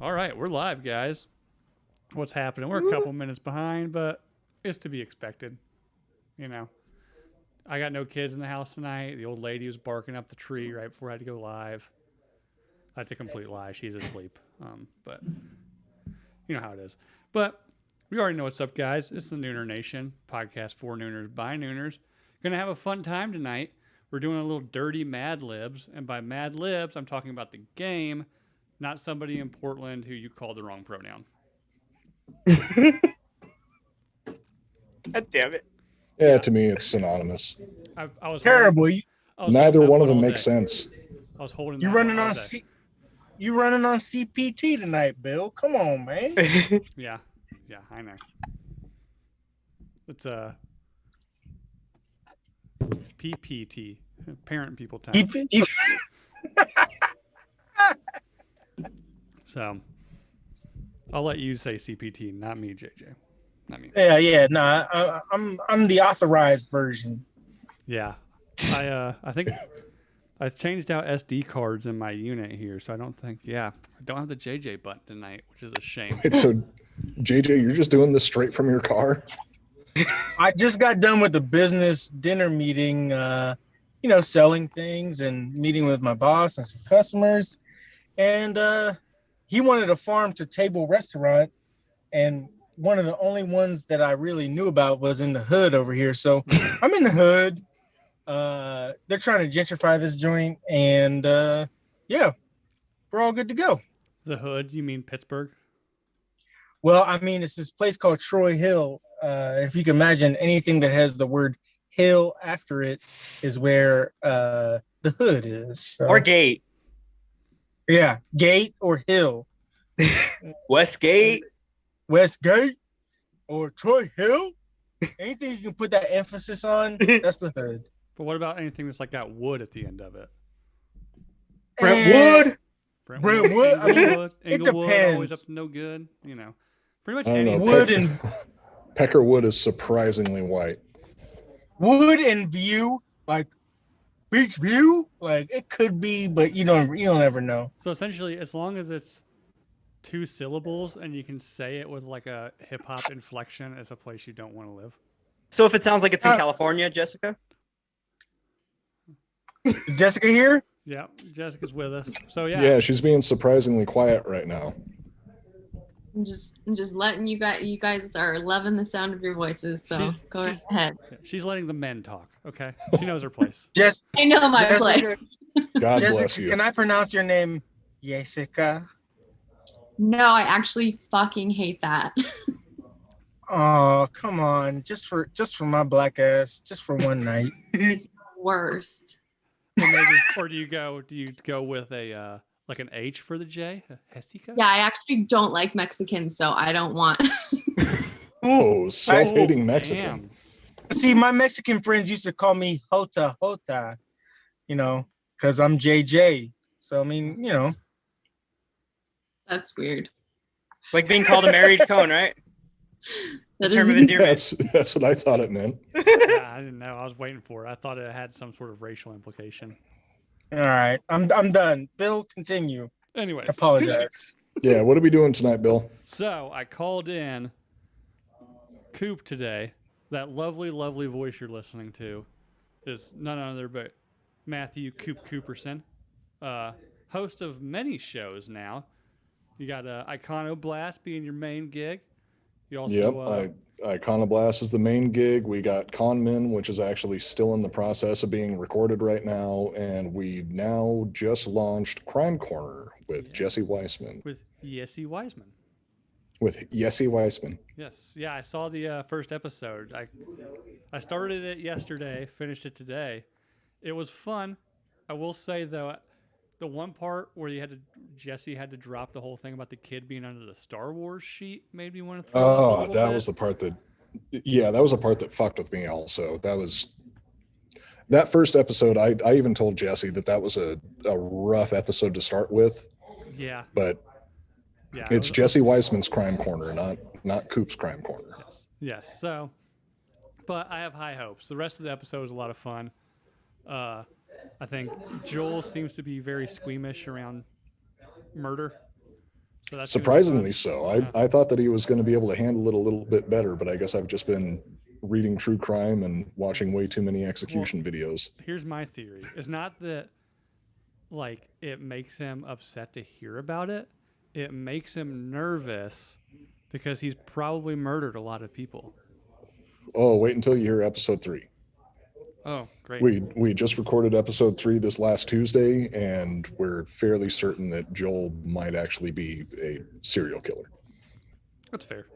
All right, we're live, guys. What's happening? We're a couple minutes behind, but it's to be expected. You know, I got no kids in the house tonight. The old lady was barking up the tree right before I had to go live. That's a complete lie. She's asleep. But you know how it is. But we already know what's up, guys. It's the Nooner Nation podcast for Nooners by Nooners. Gonna have a fun time tonight. We're doing a little dirty Mad Libs, and by Mad Libs, I'm talking about the game, not somebody in Portland who you called the wrong pronoun. God damn it. Yeah, to me, it's synonymous. I was Terrible. Neither one of them makes sense. I was holding. You running on you running on CPT tonight, Bill? Come on, man. Yeah, I know. It's PPT, parent people time. So I'll let you say CPT, not me, JJ. Not me. Yeah. No, I'm the authorized version. Yeah, I think I changed out SD cards in my unit here, so I don't think. Yeah, I don't have the JJ button tonight, which is a shame. Wait, so JJ, you're just doing this straight from your car? I just got done with the business dinner meeting, selling things and meeting with my boss and some customers. And he wanted a farm to table restaurant. And one of the only ones that I really knew about was in the hood over here. So I'm in the hood. They're trying to gentrify this joint. And we're all good to go. The hood, you mean Pittsburgh? Well, I mean, it's this place called Troy Hill. If you can imagine, anything that has the word hill after it is where the hood is. So. Or gate. Yeah, gate or hill. Westgate. Or Troy Hill. Anything you can put that emphasis on, that's the hood. But what about anything that's like got wood at the end of it? Brentwood. Brentwood. I mean, it depends. Always up to no good. You know, pretty much any wood and Peckerwood is surprisingly white. Wood and view, like beach view, like it could be, but you don't ever know. So essentially, as long as it's 2 syllables and you can say it with like a hip hop inflection, it's a place you don't want to live. So if it sounds like it's in California, Jessica? Jessica here? Yeah, Jessica's with us. So yeah. Yeah, she's being surprisingly quiet right now. I'm just letting you guys are loving the sound of your voices, so go ahead. She's letting the men talk, okay? She knows her place. I know my place. God Jessica, bless you. Can I pronounce your name Jessica? No, I actually fucking hate that. Oh, come on. Just for my black ass, just for one night. It's the worst. Or do you go with a like an H for the J? Jessica? Yeah, I actually don't like Mexicans, so I don't want. Oh, self-hating Mexican. Damn. See, my Mexican friends used to call me Jota, because I'm JJ. So, I mean, That's weird. It's like being called a married cone, right? That term of endearment. That's what I thought it meant. Yeah, I didn't know. I was waiting for it. I thought it had some sort of racial implication. All right. I'm done. Bill, continue. Anyway. Apologize. Yeah, what are we doing tonight, Bill? So I called in Coop today. That lovely, lovely voice you're listening to is none other but Matthew Coop Cooperson, host of many shows now. You got Iconoblast being your main gig. You also, Iconoblast is the main gig. We got Conman, which is actually still in the process of being recorded right now, and we now just launched Crime Corner with Jesse Weissman. With Jesse Weissman. Yes. Yeah, I saw the first episode. I started it yesterday, finished it today. It was fun. I will say, though, the one part where Jesse had to drop the whole thing about the kid being under the Star Wars sheet made me want to throw up a little bit. Was the part that, that was a part that fucked with me also. That first episode, I even told Jesse that was a rough episode to start with. Yeah. But it's Jesse Weissman's Crime Corner, not Coop's Crime Corner. Yes. So, but I have high hopes. The rest of the episode was a lot of fun. I think Joel seems to be very squeamish around murder. So that's Surprisingly so. Yeah. I thought that he was going to be able to handle it a little bit better, but I guess I've just been reading true crime and watching way too many execution videos. Here's my theory. It's not that like it makes him upset to hear about it. It makes him nervous because he's probably murdered a lot of people. Oh, wait until you hear episode 3. Oh, great. We just recorded episode 3 this last Tuesday, and we're fairly certain that Joel might actually be a serial killer. That's fair.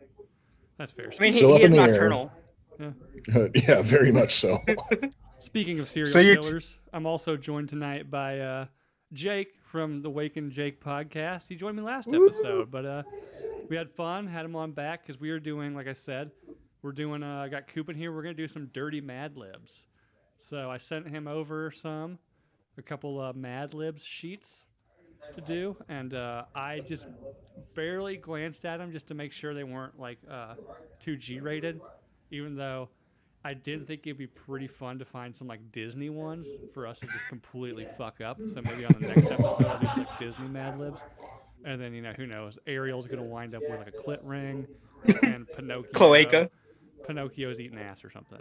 That's fair. I mean, So up he is in the air. nocturnal. Yeah, very much so. Speaking of serial killers, I'm also joined tonight by Jake from the Wake and Jake podcast. He joined me last episode, but we had fun, had him on back because we were doing, like I said, we're doing, I got Coop in here. We're going to do some dirty Mad Libs. So I sent him over a couple of Mad Libs sheets to do, and I just barely glanced at them just to make sure they weren't like too G-rated, even though I did think it'd be pretty fun to find some like Disney ones for us to just completely fuck up. So maybe on the next episode I'll do some like Disney Mad Libs, and then who knows? Ariel's gonna wind up with like a clit ring, and Pinocchio's eating ass or something.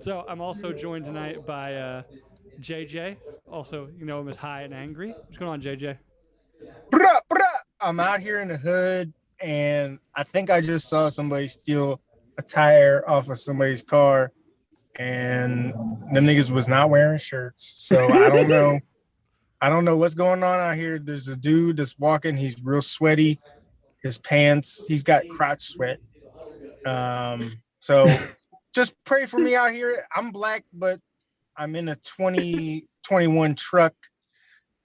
So I'm also joined tonight by JJ. Also, you know him as High and Angry. What's going on, JJ? I'm out here in the hood, and I think I just saw somebody steal a tire off of somebody's car, and them niggas was not wearing shirts. So I don't know. I don't know what's going on out here. There's a dude that's walking. He's real sweaty. His pants, he's got crotch sweat. So just pray for me out here. I'm black, but I'm in a 2021 truck,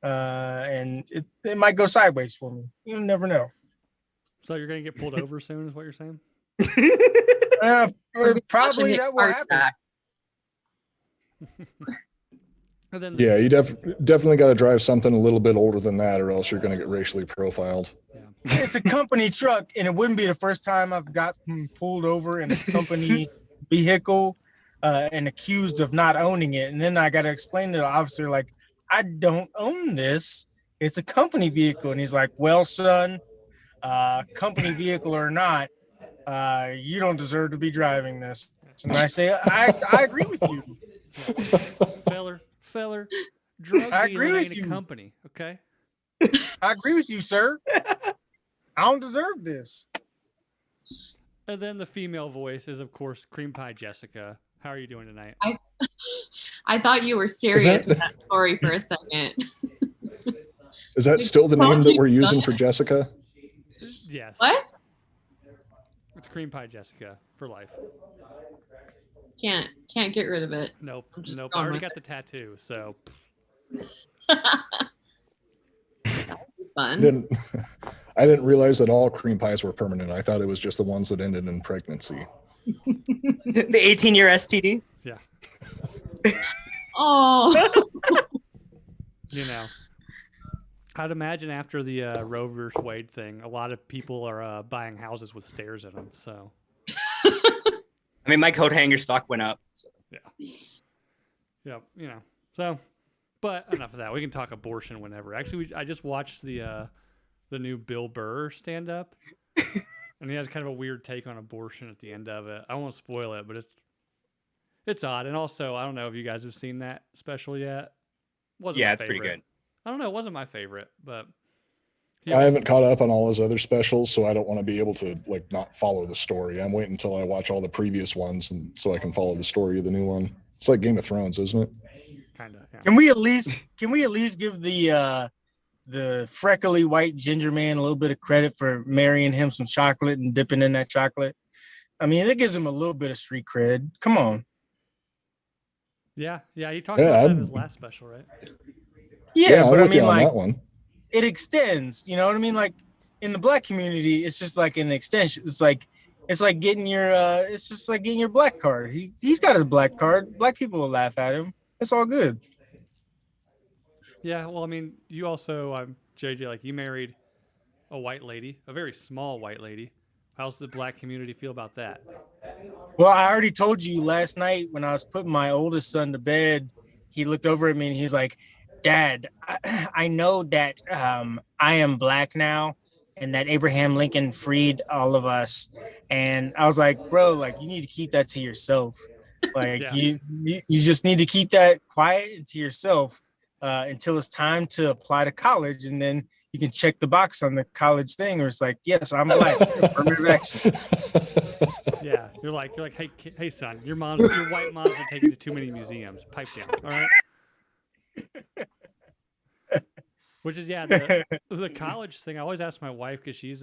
and it might go sideways for me. You never know. So you're gonna get pulled over soon, is what you're saying? Probably that will happen. And then Yeah, you definitely got to drive something a little bit older than that, or else you're going to get racially profiled. It's a company truck, and it wouldn't be the first time I've gotten pulled over in a company vehicle and accused of not owning it. And then I got to explain to the officer, like, I don't own this. It's a company vehicle. And he's like, well, son, company vehicle or not, you don't deserve to be driving this. And I say, I agree with you. Feller, drug I agree dealing with ain't you. a company, okay? I agree with you, sir. I don't deserve this. And then the female voice is, of course, Cream Pie Jessica. How are you doing tonight? I thought you were serious with that story for a second. Is that still the name that we're using for Jessica? Yes. What? It's Cream Pie Jessica for life. Can't get rid of it. Nope. I'm just I going already with got the tattoo, so. Fun. I didn't realize that all cream pies were permanent. I thought it was just the ones that ended in pregnancy. The 18-year STD. Yeah. Oh. I'd imagine after the Roe vs. Wade thing, a lot of people are buying houses with stairs in them. So. I mean, my coat hanger stock went up. So. Yeah. So, but enough of that. We can talk abortion whenever. Actually, I just watched the new Bill Burr stand up, and he has kind of a weird take on abortion at the end of it. I won't spoil it, but it's odd. And also, I don't know if you guys have seen that special yet. It's pretty good. I don't know. It wasn't my favorite, but I haven't caught up on all his other specials, so I don't want to be able to not follow the story. I'm waiting until I watch all the previous ones, and so I can follow the story of the new one. It's like Game of Thrones, isn't it? Kind of. Yeah. Can we at least give the freckly white ginger man a little bit of credit for marrying him some chocolate and dipping in that chocolate? I mean, it gives him a little bit of street cred. Come on. Yeah. He talked about that in his last special, right? Yeah, but I'm I with you mean, on like, that one. it extends. You know what I mean? Like in the black community, it's just like an extension. It's like getting your it's just like getting your black card. He's got his black card. Black people will laugh at him. It's all good. Yeah, well, I mean, you also, JJ, like you married a white lady, a very small white lady. How's the black community feel about that? Well, I already told you last night when I was putting my oldest son to bed, he looked over at me and he's like, Dad, I know that I am black now and that Abraham Lincoln freed all of us. And I was like, bro, like you need to keep that to yourself. Like Yeah. you just need to keep that quiet to yourself until it's time to apply to college. And then you can check the box on the college thing where it's like, yes, I'm black. Affirmative action. Yeah, you're like, hey, son, your white moms are taking you to too many museums. Pipe down, all right? Which is the college thing. I always ask my wife because she's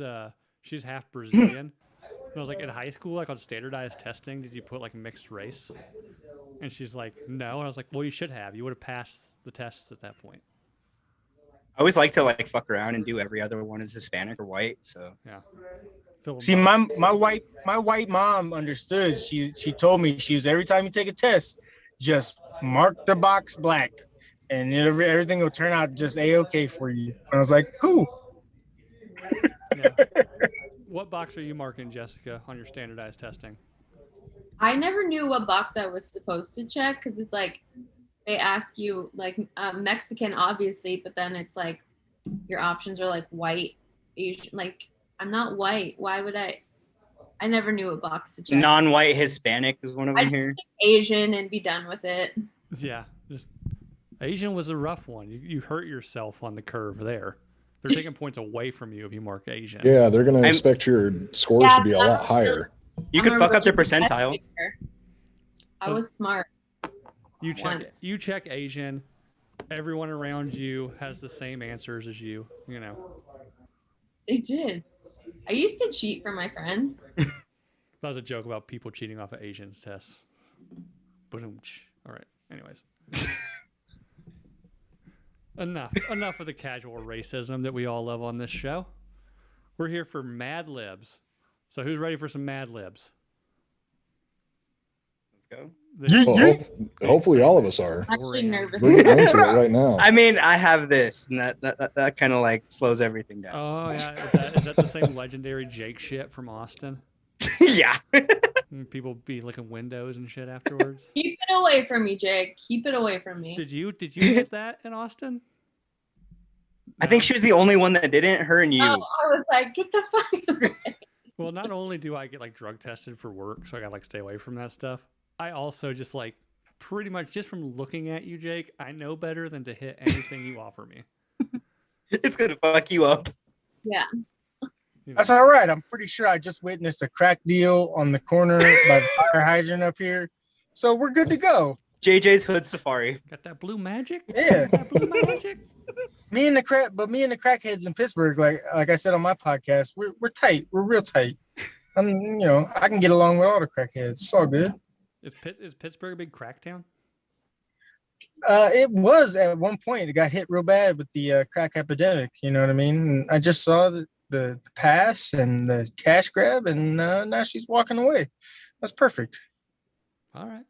half Brazilian. And I was like, in high school, like on standardized testing, did you put like mixed race? And she's like, no. And I was like, well, you should have. You would have passed the tests at that point. I always like to like fuck around and do every other one as Hispanic or white. So Yeah. See, my white mom understood. She told me she was every time you take a test, just mark the box black, and everything will turn out just a-okay for you. And I was like, cool. Yeah. What box are you marking, Jessica, on your standardized testing? I never knew what box I was supposed to check because it's like they ask you like Mexican, obviously, but then it's like your options are like white, Asian. Like I'm not white. Why would I? I never knew what box to check. non-white Hispanic is one of them here. Asian and be done with it. Yeah, just Asian was a rough one. You hurt yourself on the curve there. They're taking points away from you if you mark Asian. Yeah, they're going to expect your scores to be a lot higher. You could fuck up their percentile. I was smart. You check Asian. Everyone around you has the same answers as you. You know. They did. I used to cheat for my friends. That was a joke about people cheating off of Asian tests. Boom. All right. Anyways. Enough of the casual racism that we all love on this show. We're here for Mad Libs. So who's ready for some Mad Libs? Let's go. Well, hopefully all of us are. I'm actually nervous. We're getting into it right now. I mean, I have this, and that kind of like slows everything down. Oh, yeah. Is that the same legendary Jake shit from Austin? Yeah. And people be licking windows and shit afterwards. Keep it away from me, Jake. Keep it away from me. Did you get that in Austin? I think she was the only one that didn't. Her and you. Oh, I was like, get the fuck away. Well, not only do I get like drug tested for work, so I gotta like stay away from that stuff. I also just like pretty much just from looking at you, Jake, I know better than to hit anything you offer me. It's gonna fuck you up. Yeah. You know? That's all right. I'm pretty sure I just witnessed a crack deal on the corner by the fire hydrant up here. So we're good to go. JJ's Hood Safari. Got that blue magic? Yeah. That blue magic? Me and the crackheads in Pittsburgh, like I said on my podcast, we're tight. We're real tight. I mean, I can get along with all the crackheads. It's all good. Is Pittsburgh a big crack town? It was at one point. It got hit real bad with the crack epidemic. You know what I mean? And I just saw the pass and the cash grab, and now she's walking away. That's perfect. All right.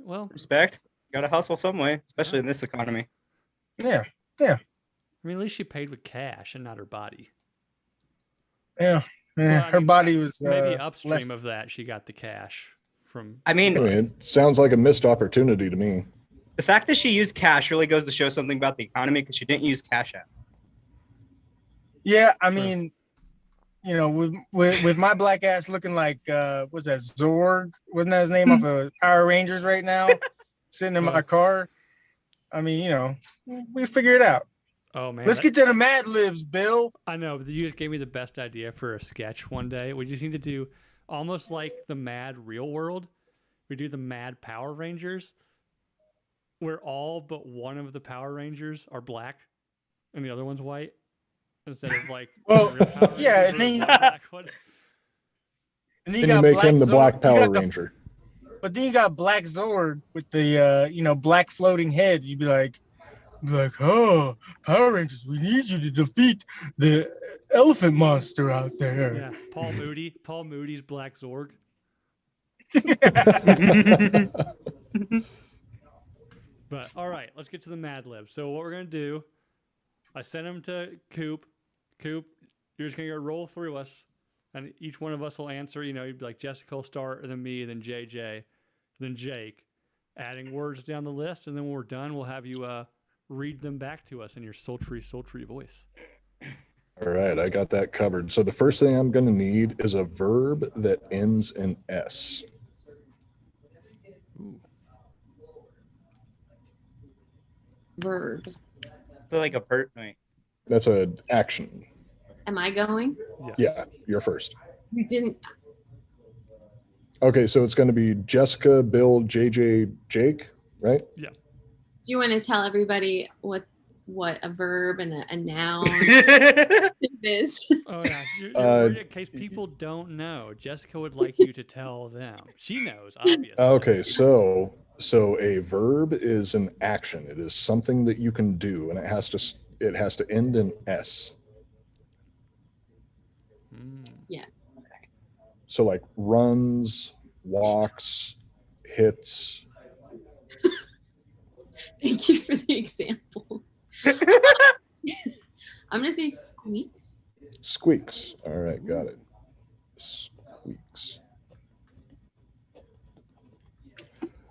Well, Respect. Gotta hustle some way, especially in this economy. Yeah. I mean, at least she paid with cash and not her body. Yeah. Well, I Her mean, body was maybe upstream less- of that, she got the cash from. I mean, It sounds like a missed opportunity to me. the fact that she used cash really goes to show something about the economy because she didn't use Cash App. Yeah, I mean, with my black ass looking like what's that, Zorg? Wasn't that his name off of Power Rangers right now? Sitting in my car. I mean, we figure it out. Oh man, Let's get to the Mad Libs, Bill. I know, but you just gave me the best idea for a sketch one day. We just need to do almost like the Mad Real World. We do the Mad Power Rangers, where all but one of the Power Rangers are black, and the other one's white. Instead of like, Well, the real Power yeah, Rangers, and then- the black one. And And you make him the Zorg- Black you Power got the- Ranger. But then you got Black Zorg with the black floating head. You'd be like, oh, Power Rangers, we need you to defeat the elephant monster out there. Yeah, Paul Moody's Black Zorg. But all right, let's get to the Mad Lib. So what we're gonna do, I sent him to Coop. Coop, you're just gonna go roll through us, and each one of us will answer. You'd be like Jessica will start, and then me, then JJ, then Jake, adding words down the list, and then when we're done, we'll have you read them back to us in your sultry, sultry voice. All right, I got that covered. So the first thing I'm going to need is a verb that ends in S. Ooh. Verb. So like a per. Wait. That's an action. Am I going? Yes. Yeah, you're first. You didn't. Okay, so it's going to be Jessica, Bill, JJ, Jake, right? Yeah. Do you want to tell everybody what a verb and a noun is? Oh yeah. You're worried in case people don't know. Jessica would like you to tell them. She knows, obviously. Okay, so a verb is an action. It is something that you can do, and it has to end in S. Yeah. Okay. So like runs, walks, hits. Thank you for the examples. I'm gonna say squeaks. Squeaks. All right, got it. Squeaks.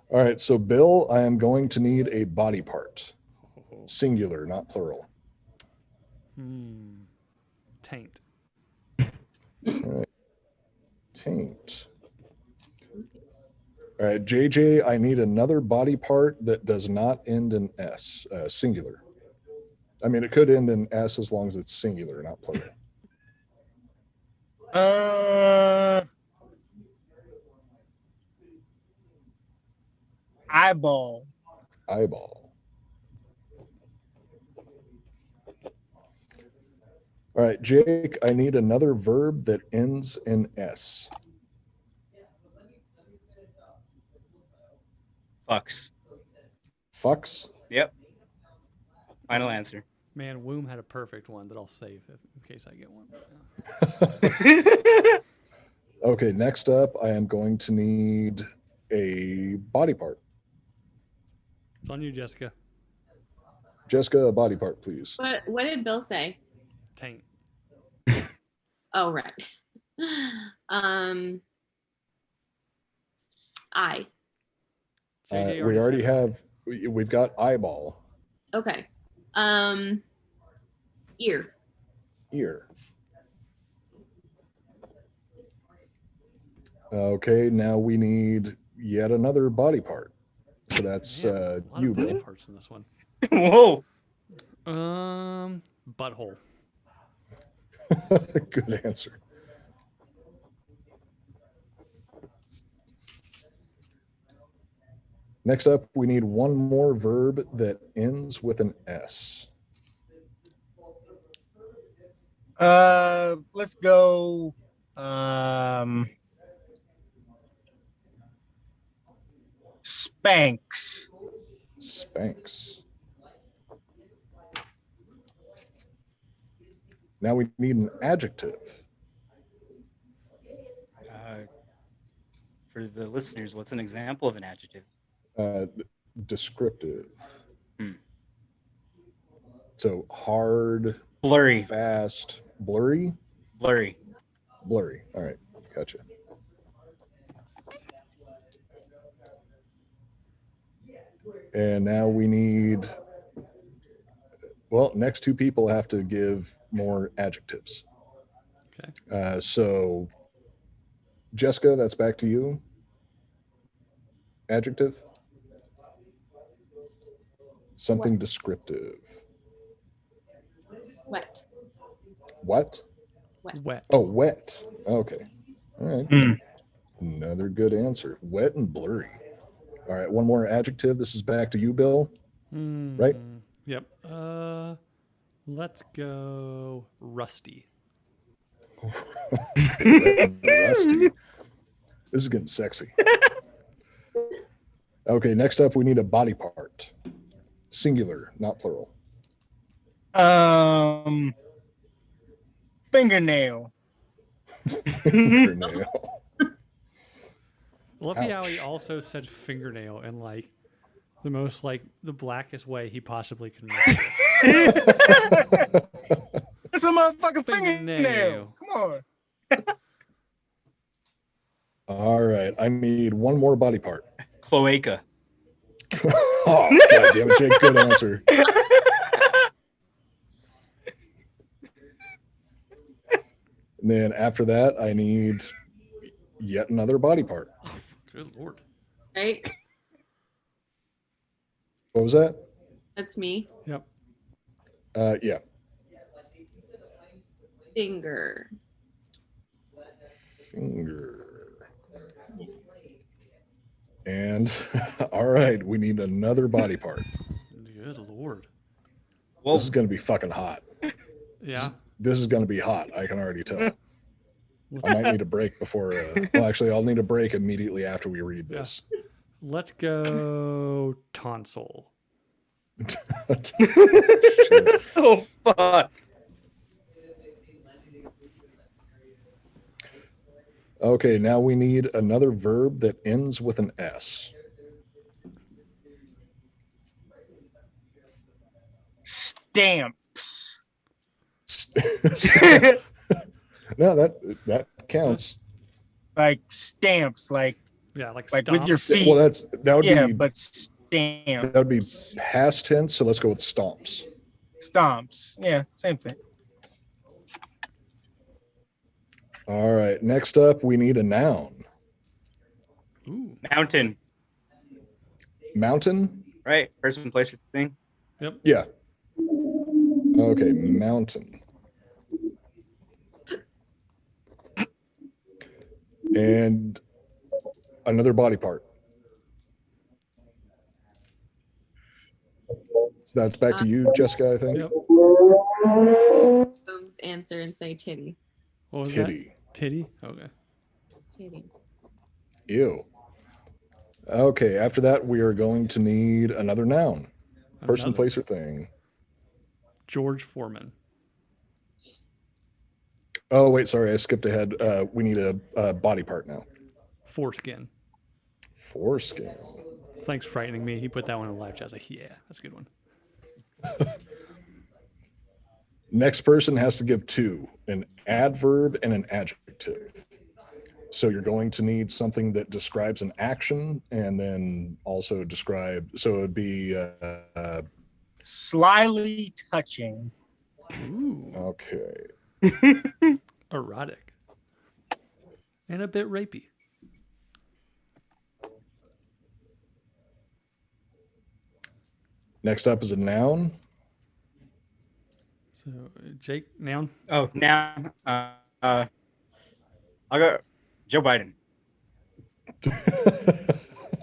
All right, so Bill, I am going to need a body part. Singular, not plural. Taint. All right. Taint. All right, JJ, I need another body part that does not end in S, singular. I mean, it could end in S as long as it's singular, not plural. Eyeball. Eyeball. All right, Jake, I need another verb that ends in S. Fucks. Fucks. Yep. Final answer. Man, Womb had a perfect one that I'll save in case I get one. Okay, next up, I am going to need a body part. It's on you, Jessica. Jessica, a body part, please. What did Bill say? Taint. Oh, right. I. JJ We already said it. have, we've got eyeball, Okay. Ear. ear. Okay, now we need yet another body part. So that's Man, a lot you, of body Bill. parts in this one. Whoa. Butthole. Good answer. Next up, we need one more verb that ends with an S. Let's go. Spanks. Spanx. Now we need an adjective. For the listeners, what's an example of an adjective? Descriptive. Hmm. So hard, Blurry. fast, blurry, Blurry. blurry. All right, gotcha. And now we need, well, next two people have to give more adjectives. Okay. So Jessica, that's back to you. Adjective. Something descriptive. Wet. What? Wet. Oh, wet. Okay. All right. Mm. Another good answer. Wet and blurry. All right. One more adjective. This is back to you, Bill. Right? Yep. Let's go rusty. Rusty. This is getting sexy. Okay. Next up, we need a body part. Singular, not plural. Fingernail. Fingernail. Love how he also said fingernail in like the most like the blackest way he possibly can. It's a motherfucking Fingernail. fingernail. Come on. All right. I need one more body part. Cloaca. Oh, God damn it, Jake. Good answer. And then after that, I need yet another body part. Good Lord. Right? What was that? That's me. Yep. Yeah. Finger. Finger. And all right, we need another body part. Good Lord. Well, This is going to be fucking hot. Yeah. This is going to be hot. I can already tell. I might need a break before. Well, actually, I'll need a break immediately after we read this. Let's go tonsil. Shit. oh fuck. Okay, now we need another verb that ends with an S. Stamps. No, that counts. Like stamps, like Yeah, like with your stomps. feet. Well, that would Yeah, be but stamps. that would be past tense. So let's go with stomps. Stomps. Yeah, same thing. All right. Next up, we need a noun. Ooh. Mountain, Mountain. right? Person, place, or thing. Yep. Yeah. Okay, mountain. And another body part. So that's back to you, Jessica, I think. Yep. Boom's answer and say titty. What was Titty. that? Titty? Okay. Titty. Ew. Okay, after that, we are going to need another noun. Person, Another. place, or thing. George Foreman. Oh, wait, sorry, I skipped ahead. We need a body part now. Foreskin. Foreskin. Thanks for frightening me. He put that one in the live chat. I was like, yeah, that's a good one. Next person has to give two, an adverb and an adjective. So you're going to need something that describes an action and then also describe, so it would be, Slyly touching. Ooh, okay. erotic. And a bit rapey. Next up is a noun. So, Jake, noun? Oh, now, I'll go Joe Biden.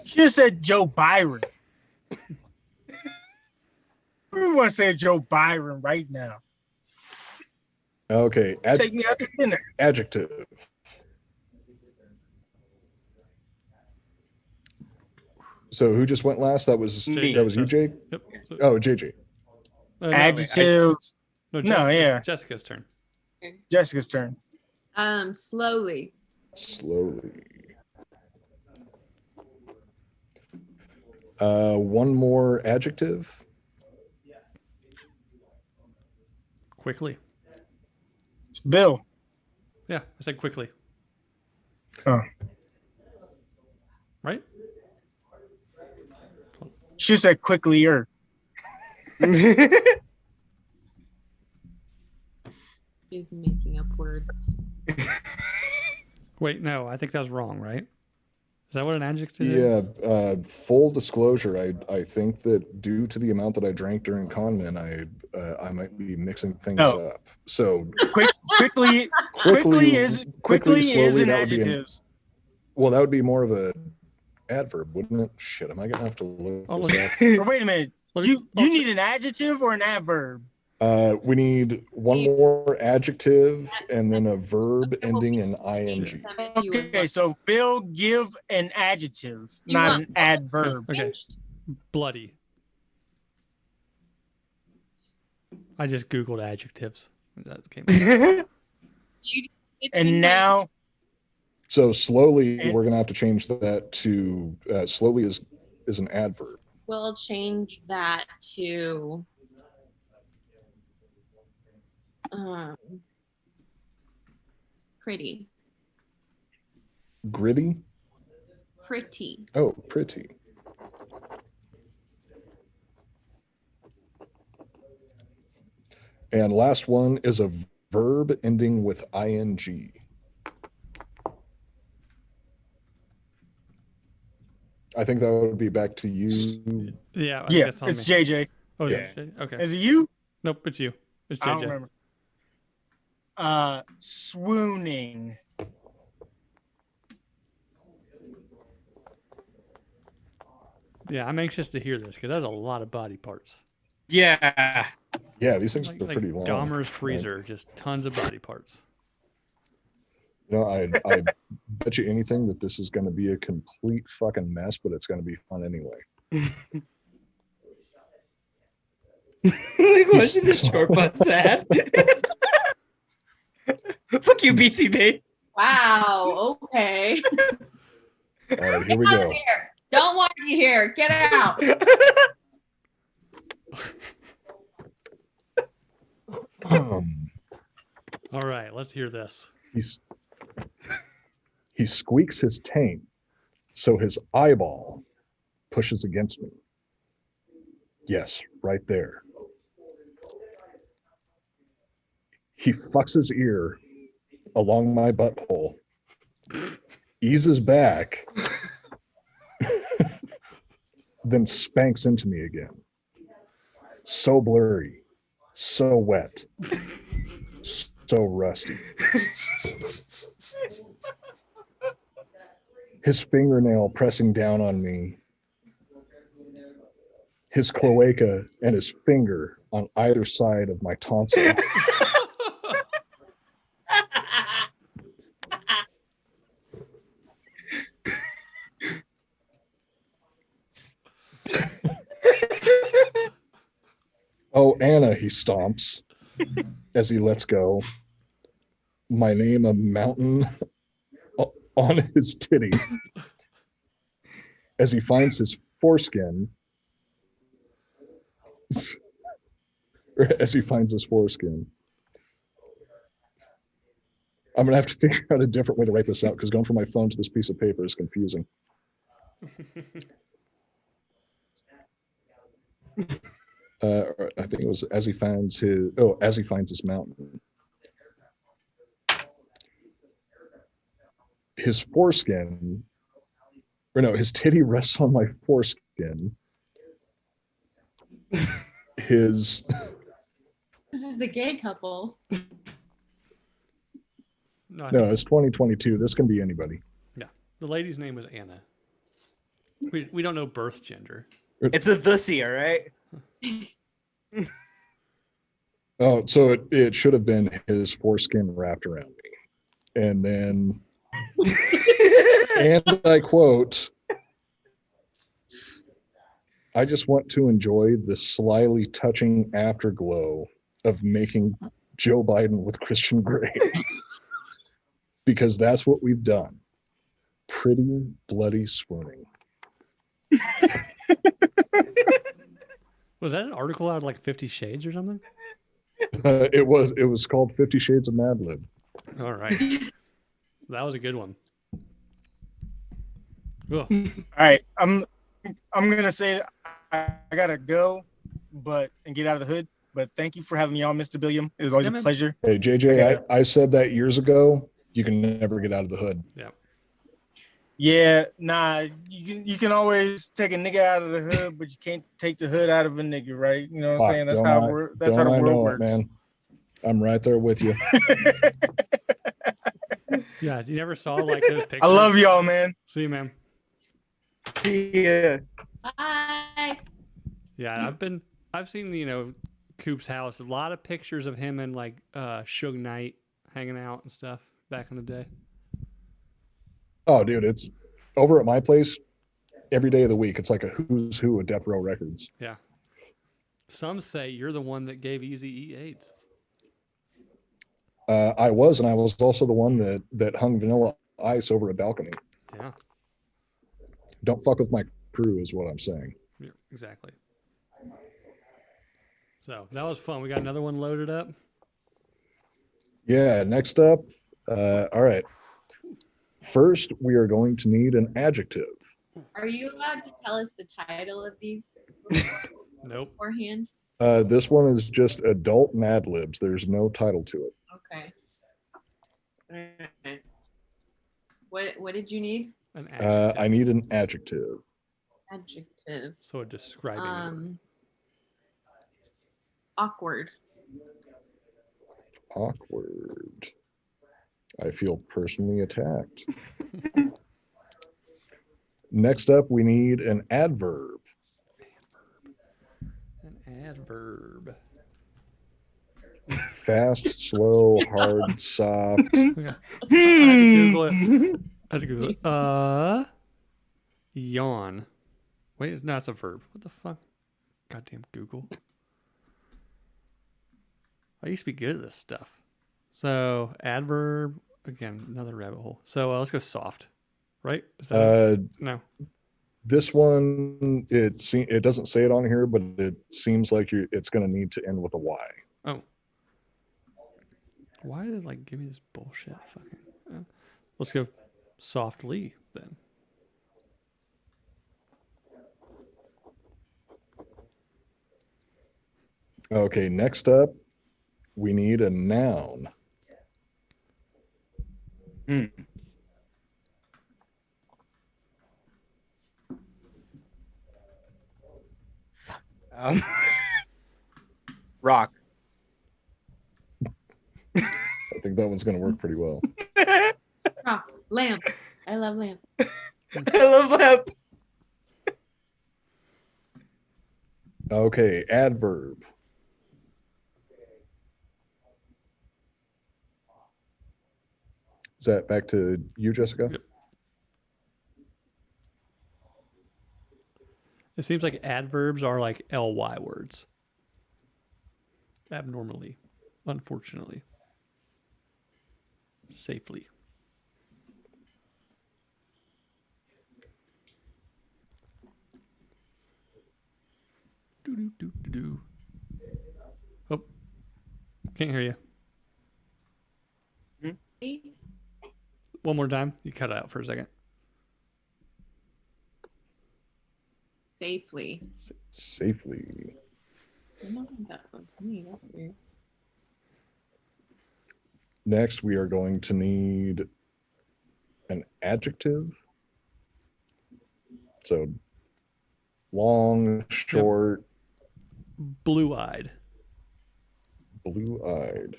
She just said Joe Byron. We want to say Joe Byron right now. Okay, Take me out to dinner. adjective. So who just went last? That was Me. that was you, Jake? Yep. So, Oh, JJ. no, Adjective. no, yeah. Jessica's turn. Jessica's turn. Slowly. Slowly. One more adjective. Quickly. It's Bill. Yeah, I said quickly. Oh. Right? She said quicklier. She's making up words. Wait, no, I think that was wrong, right? Is that what an adjective is? Yeah. Full disclosure, I think that due to the amount that I drank during Conman, I might be mixing things up. So Quickly is slowly, an that would be adjective. well, that would be more of a adverb, wouldn't it? Shit, am I gonna have to look Oh, this up? Or wait a minute. You need an adjective or an adverb? We need one more adjective and then a verb ending in ing. Okay, so Bill, give an adjective, You not want- an adverb. Okay. Bloody. I just Googled adjectives. That came up. And now, So slowly, And- we're gonna have to change that to slowly is an adverb. We'll change that to pretty. Gritty. Pretty. Oh, pretty. And last one is a verb ending with ing. I think that would be back to you. Yeah, I think Yeah, that's on it's me. JJ. Oh, Yeah. yeah. Okay. Is it you? Nope, it's you. It's JJ. I don't remember. Swooning. Yeah, I'm anxious to hear this because that's a lot of body parts. Yeah. Yeah, these things Like are pretty long. Dahmer's freezer, just tons of body parts. You know, I bet you anything that this is going to be a complete fucking mess, but it's going to be fun anyway. Watching the short bus ad. Fuck you, BT Bates. Wow. Okay. All right, here we Get out of go. here. Don't want you here. Get out. All right, let's hear this. He squeaks his taint, so his eyeball pushes against me. Yes, right there. He fucks his ear along my butthole, eases back, then spanks into me again. So blurry, so wet, so rusty. His fingernail pressing down on me, his cloaca and his finger on either side of my tonsil. Oh, Anna, he stomps as he lets go. My name a mountain on his titty as he finds his foreskin. As he finds his foreskin. I'm gonna have to figure out a different way to write this out because going from my phone to this piece of paper is confusing. I think it was as he finds his mountain. His foreskin, or no, his titty rests on my foreskin. His This is a gay couple. No, no, it's 2022. This can be anybody. yeah. The lady's name was Anna. We don't know birth gender. It's a thussy, all right? Oh, so it should have been his foreskin wrapped around me. And then, and I quote, I just want to enjoy the slyly touching afterglow of making Joe Biden with Christian Grey. Because that's what we've done. Pretty bloody swooning. Was that an article out of like 50 Shades or something? It was called 50 Shades of Mad Lib. All right. That was a good one. Ugh. All right, I'm gonna say I gotta go, and get out of the hood. But thank you for having me on, Mr. Billiam. It was always Yeah, a man. pleasure. Hey, JJ, I said that years ago. You can never get out of the hood. Yeah. Yeah, nah, you can always take a nigga out of the hood, but you can't take the hood out of a nigga, right? You know what I'm saying? That's how the world works. Man. I'm right there with you. Yeah. You never saw like those pictures? I love y'all, man. See you, man. See ya. Bye. Yeah, I've seen, Coop's house. A lot of pictures of him and like Suge Knight hanging out and stuff back in the day. Oh, dude, it's over at my place every day of the week. It's like a who's who of Death Row Records. Yeah. Some say you're the one that gave Eazy-E AIDS. I was also the one that hung Vanilla Ice over a balcony. Yeah. Don't fuck with my crew is what I'm saying. Yeah, exactly. So that was fun. We got another one loaded up. Yeah, next up. All right. First, we are going to need an adjective. Are you allowed to tell us the title of these Nope. beforehand? This one is just adult Mad Libs. There's no title to it. Okay. Alright. What did you need? An adjective. I need an adjective. Adjective. So a describing word. Awkward. Awkward. I feel personally attacked. Next up, we need an adverb. An adverb. Fast, slow, hard, soft. Yeah. I had to Google it. I had to Google it. Yawn. Wait, it's not, it's a verb. What the fuck? Goddamn Google. I used to be good at this stuff. So adverb, again, another rabbit hole. So let's go soft, right? Is that no. This one, it doesn't say it on here, but it seems like it's going to need to end with a Y. Oh. Why did it like give me this bullshit? Fucking. Let's go softly then. Okay, next up, we need a noun. Rock. I think that one's going to work pretty well. Rock. Lamp. I love lamp. I love lamp. Okay, adverb. Is that back to you, Jessica? Yep. It seems like adverbs are like ly words. Abnormally, unfortunately. Safely. Do. Oh, can't hear you. One more time. You cut it out for a second. Safely. Safely. I don't think that one's me. That's weird. Next, we are going to need an adjective. So long, short. Blue-eyed. Blue-eyed.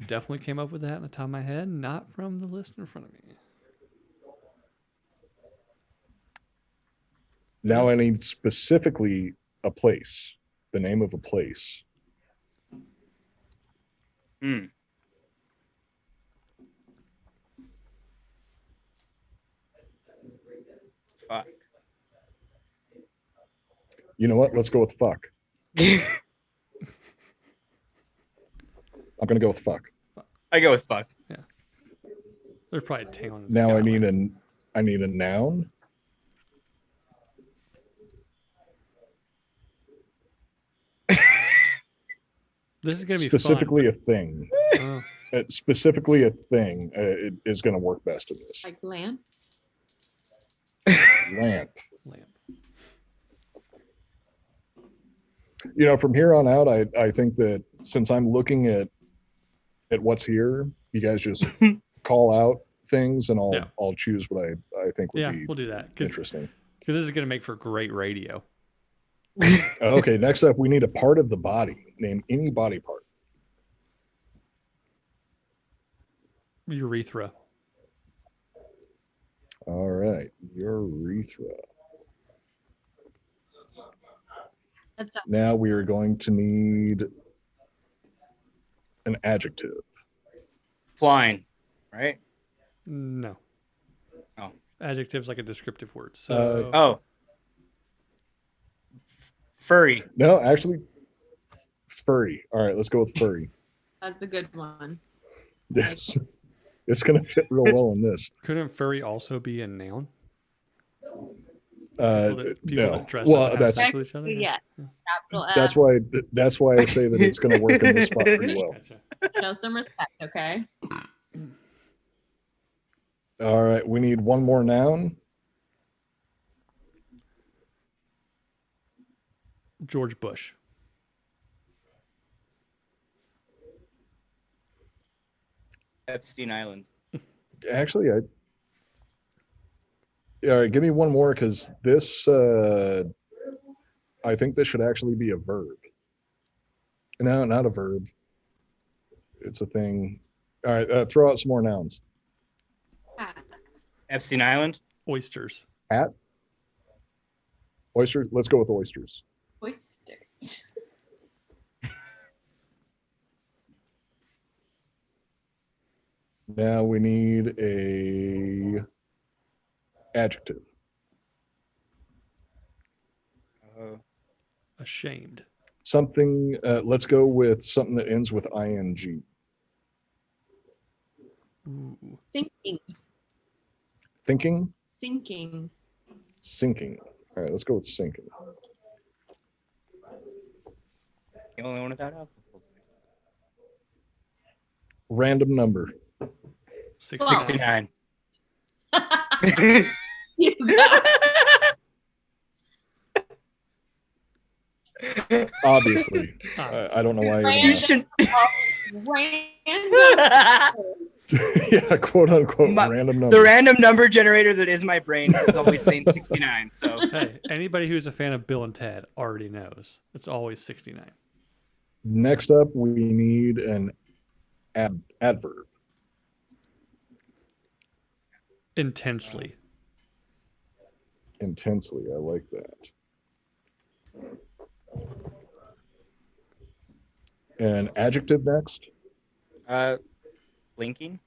Definitely came up with that in the top of my head, not from the list in front of me. Now I need specifically a place, the name of a place. Fuck. You know what? Let's go with fuck. I'm going to go with fuck. I go with fuck. Yeah. There's probably a town in Now I Scotland. need a noun. This is going to be Specifically fun. a thing. Oh. Specifically a thing it is going to work best in this. Like lamp. Lamp. Lamp. You know, from here on out, I think that since I'm looking at what's here, you guys just call out things, and I'll choose what I think would be we'll do that. interesting. Because this is going to make for great radio. Okay, next up, we need a part of the body. Name any body part. Urethra. All right, urethra. That's Now we are going to need an adjective. Flying, right? No. Oh. Adjective's like a descriptive word. So Oh. Furry. No, actually, furry. All right, let's go with furry. a good one. Yes, it's going to fit real well in this. couldn't furry also be a noun? No. That dress Well, up and have that's sex with each other? Yes. Capital F. that's why I say that it's going to work in this spot pretty well. Gotcha. Show some respect, okay? All right, we need one more noun. George Bush. Epstein Island. Actually, all right, give me one more because this, I think this should actually be a verb. No, not a verb. It's a thing. All right, throw out some more nouns. Hat. Epstein Island. Oysters. Hat. Oysters. Let's go with oysters. Oysters. Now we need a adjective. Ashamed. Something. Let's go with something that ends with ing. Ooh. Sinking. Thinking. Sinking. Sinking. All right, let's go with sinking. The only one without alcohol. Random number. 69. You got Obviously. I don't know why. You should. random. Yeah, quote unquote random number. The random number generator that is my brain is always saying 69. So Hey, anybody who's a fan of Bill and Ted already knows it's always 69. Next up, we need an adverb. Intensely. Intensely. I like that. An adjective next. blinking.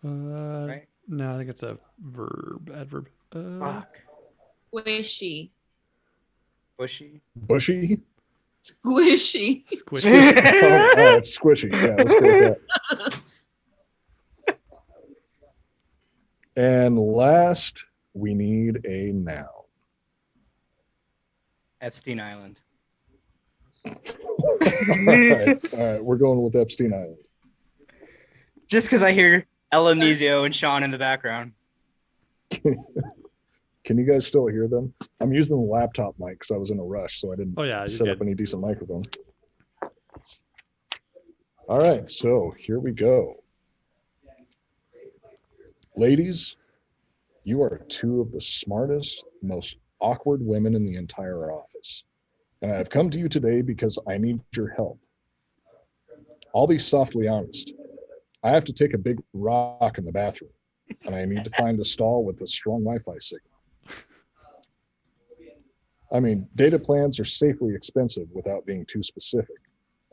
Right? No, I think it's a verb. Adverb. Fuck. Squishy. Bushy. Bushy. Squishy. Squishy. Oh, it's squishy. Yeah, let's go with that. And last, we need a noun. Epstein Island. All right, we're going with Epstein Island. Just because I hear El Amnesio and Sean in the background. Can you guys still hear them? I'm using the laptop mic because I was in a rush, so I didn't set up any decent microphone. All right, so here we go. Ladies, you are two of the smartest, most awkward women in the entire office. And I've come to you today because I need your help. I'll be softly honest. I have to take a big rock in the bathroom, and I need to find a stall with a strong Wi-Fi signal. I mean, data plans are safely expensive without being too specific.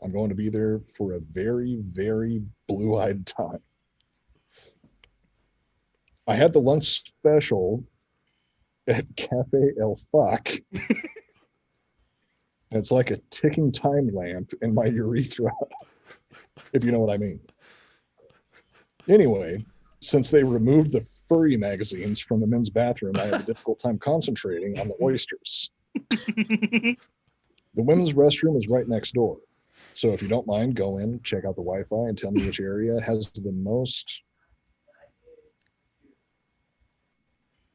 I'm going to be there for a very, very blue-eyed time. I had the lunch special at Cafe El Fuck. And it's like a ticking time lamp in my urethra, if you know what I mean. Anyway, since they removed the furry magazines from the men's bathroom, I have a difficult time concentrating on the oysters. The women's restroom is right next door. So if you don't mind, go in, check out the Wi-Fi, and tell me which area has the most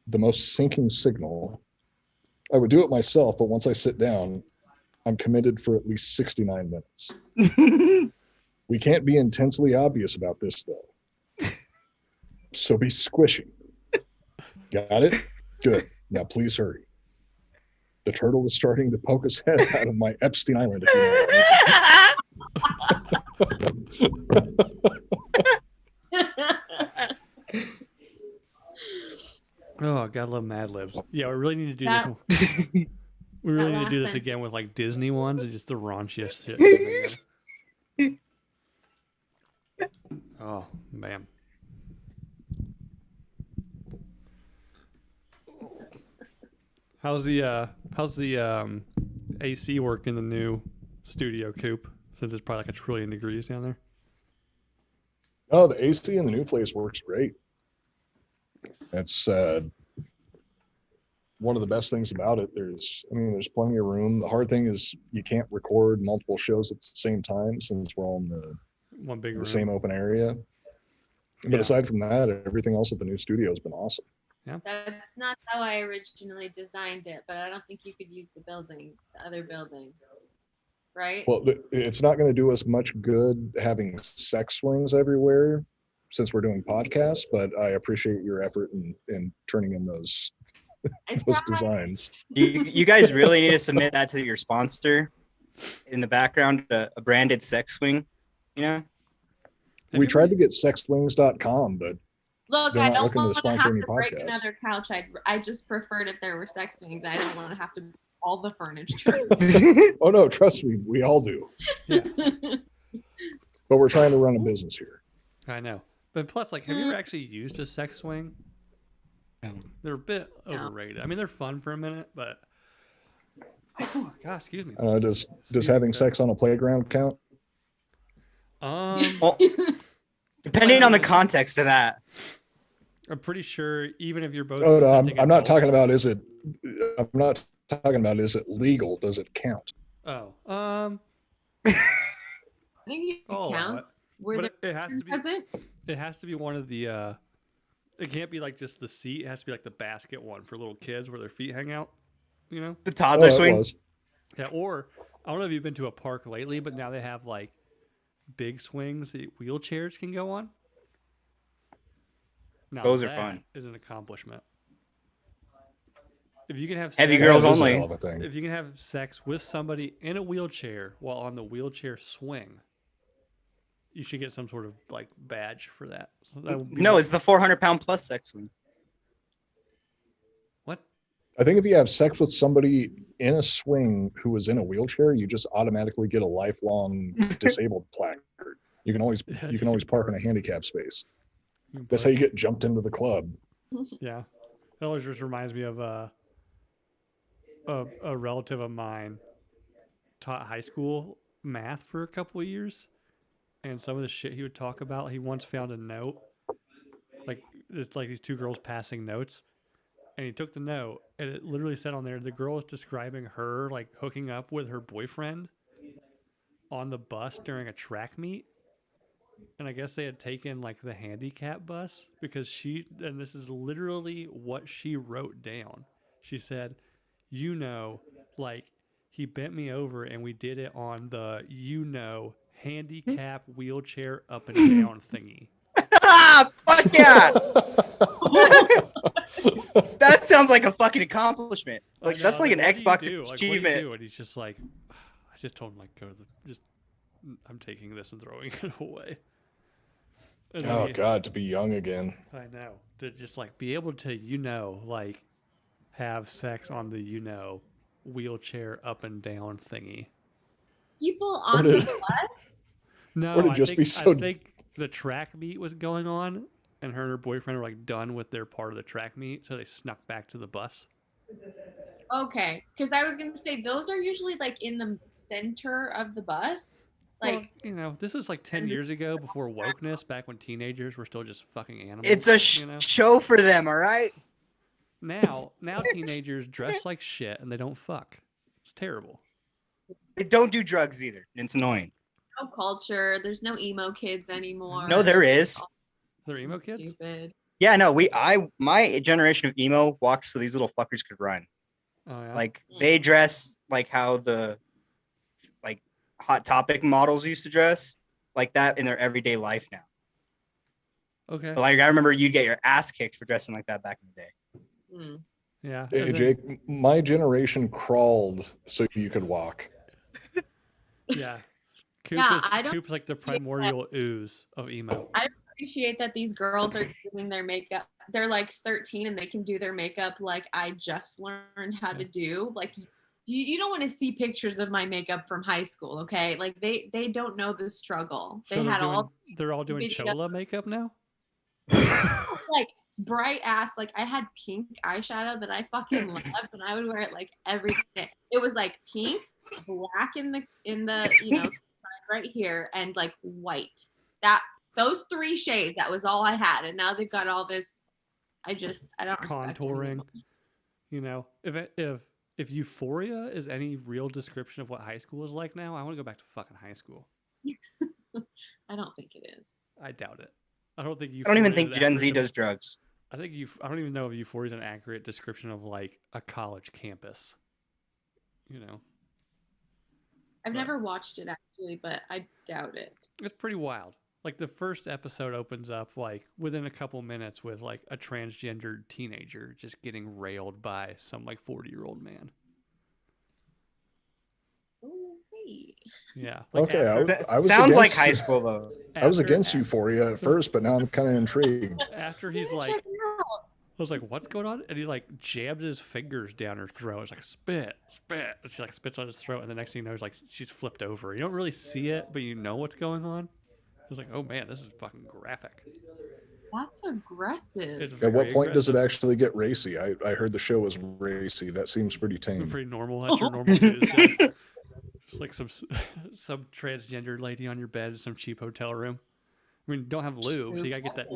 syncing signal. I would do it myself, but once I sit down, I'm committed for at least 69 minutes. We can't be intensely obvious about this, though. So be squishy. Got it? Good. Now please hurry. The turtle is starting to poke his head out of my Epstein Island. If you know. Oh, gotta love Mad Libs. Yeah, we really need to do this. We really need to do this again with like Disney ones and just the raunchiest shit. Oh man. How's the AC work in the new studio, Coop? Since it's probably like 1 trillion degrees down there. Oh, the AC in the new place works great. It's one of the best things about it. There's plenty of room. The hard thing is you can't record multiple shows at the same time since we're all in the same open area. But aside from that, everything else at the new studio has been awesome. Yeah. That's not how I originally designed it, but I don't think you could use the other building, right? Well, it's not going to do us much good having sex swings everywhere since we're doing podcasts, but I appreciate your effort in turning in those I those tried. designs. You guys really need to submit that to your sponsor in the background, a branded sex swing. You know, Have We you tried ever- to get sexwings.com, but Look, They're I not don't looking to want to sponsor have any to break podcasts. another couch. I just preferred if there were sex swings. I didn't want to have to all the furniture. oh no, trust me, we all do. Yeah, But we're trying to run a business here. I know. But plus, like, have you ever actually used a sex swing? No. They're a bit No. overrated. I mean, they're fun for a minute, but oh, God, excuse me. Does Excuse having me, sex on a playground count? Well, depending on the context of that. I'm pretty sure even if you're both. Oh no, consenting I'm not talking adults- about I'm not talking about is it legal? Does it count? Oh, I think it I'll allow counts. Were but there it has to be. present? It has to be one of the. It can't be like just the seat. It has to be like the basket one for little kids where their feet hang out. You know. The Oh, toddler it swing. was. Yeah, or I don't know if you've been to a park lately, but now they have like big swings that wheelchairs can go on. Now Those are that fun. is an accomplishment. If you can have Heavy sex, girls That is a only. hell of a thing. if you can have sex with somebody in a wheelchair while on the wheelchair swing, you should get some sort of like badge for that. So that would be No, it's the 400-pound plus sex swing. what? I think if you have sex with somebody in a swing who is in a wheelchair, you just automatically get a lifelong disabled placard. You can always park in a handicap space. That's how you get jumped into the club. Yeah, it always just reminds me of a relative of mine taught high school math for a couple of years, and some of the shit he would talk about. He once found a note, like it's like these two girls passing notes, and he took the note, and it literally said on there the girl is describing her like hooking up with her boyfriend on the bus during a track meet. And I guess they had taken like the handicap bus because and this is literally what she wrote down. She said, you know, like he bent me over and we did it on the, handicap wheelchair up and down thingy. Fuck yeah! That sounds like a fucking accomplishment. I Like know, that's like an what do you Xbox do? Like, what do you achievement. do? And he's just like, I just told him like, I'm taking this and throwing it away. And then Oh he- God, to be young again. I know. To just like be able to, like have sex on the, wheelchair up and down thingy. People Or on did- the bus? No, Or to I just think, be so- I think the track meet was going on and her and her boyfriend were like done with their part of the track meet. So they snuck back to the bus. Okay, because I was gonna say those are usually like in the center of the bus. Like, Well, this was like 10 years ago before wokeness, back when teenagers were still just fucking animals. It's a show for them, all right? Now teenagers dress like shit and they don't fuck. It's terrible. They don't do drugs either. It's annoying. no culture. There's no emo kids anymore. No, there is. They're emo kids? Stupid. Yeah, no, my generation of emo walked so these little fuckers could run. Oh, yeah. Like they dress like how the like Hot Topic models used to dress, like that in their everyday life now. Okay. But like I remember you'd get your ass kicked for dressing like that back in the day. Hmm. Yeah. Hey, and then- Jake, my generation crawled so you could walk. Yeah. Coop, Yeah, is, I don't Coop's like the primordial ooze of emo. Appreciate that these girls are doing their makeup. They're like 13 and they can do their makeup like I just learned how to do. Like you don't want to see pictures of my makeup from high school, okay? Like they don't know the struggle. They So had they're all doing videos. chola makeup now? like bright ass, like I had pink eyeshadow that I fucking loved and I would wear it like every day. It was like pink, black in the side right here, and like white. Those three shades, that was all I had. And now they've got all this. I don't respect Contouring. anyone. If Euphoria is any real description of what high school is like now, I want to go back to fucking high school. I don't think it is. I doubt it. I don't think I don't even Euphoria think is Gen Z accurate. does drugs. I don't even know if Euphoria is an accurate description of like a college campus. I've never watched it actually, but I doubt it. It's pretty wild. Like the first episode opens up like within a couple minutes with like a transgendered teenager just getting railed by some like 40-year-old man. Oh, hey. Yeah. Like Okay, That I was sounds like against- high school though. I was against Euphoria at first, but now I'm kind of intrigued. After he's Check like, it out. I was like, what's going on? And he like jabs his fingers down her throat. It's like, spit, spit. And she like spits on his throat. And the next thing you know, it's like she's flipped over. You don't really see it, but you know what's going on. I was like, oh man, this is fucking graphic. That's aggressive. It's At what very point does it aggressive. actually get racy? I heard the show was racy. That seems pretty tame. Pretty normal. That's your normal Tuesday. Just like some transgender lady on your bed in some cheap hotel room. I mean, don't have lube, so you gotta get that.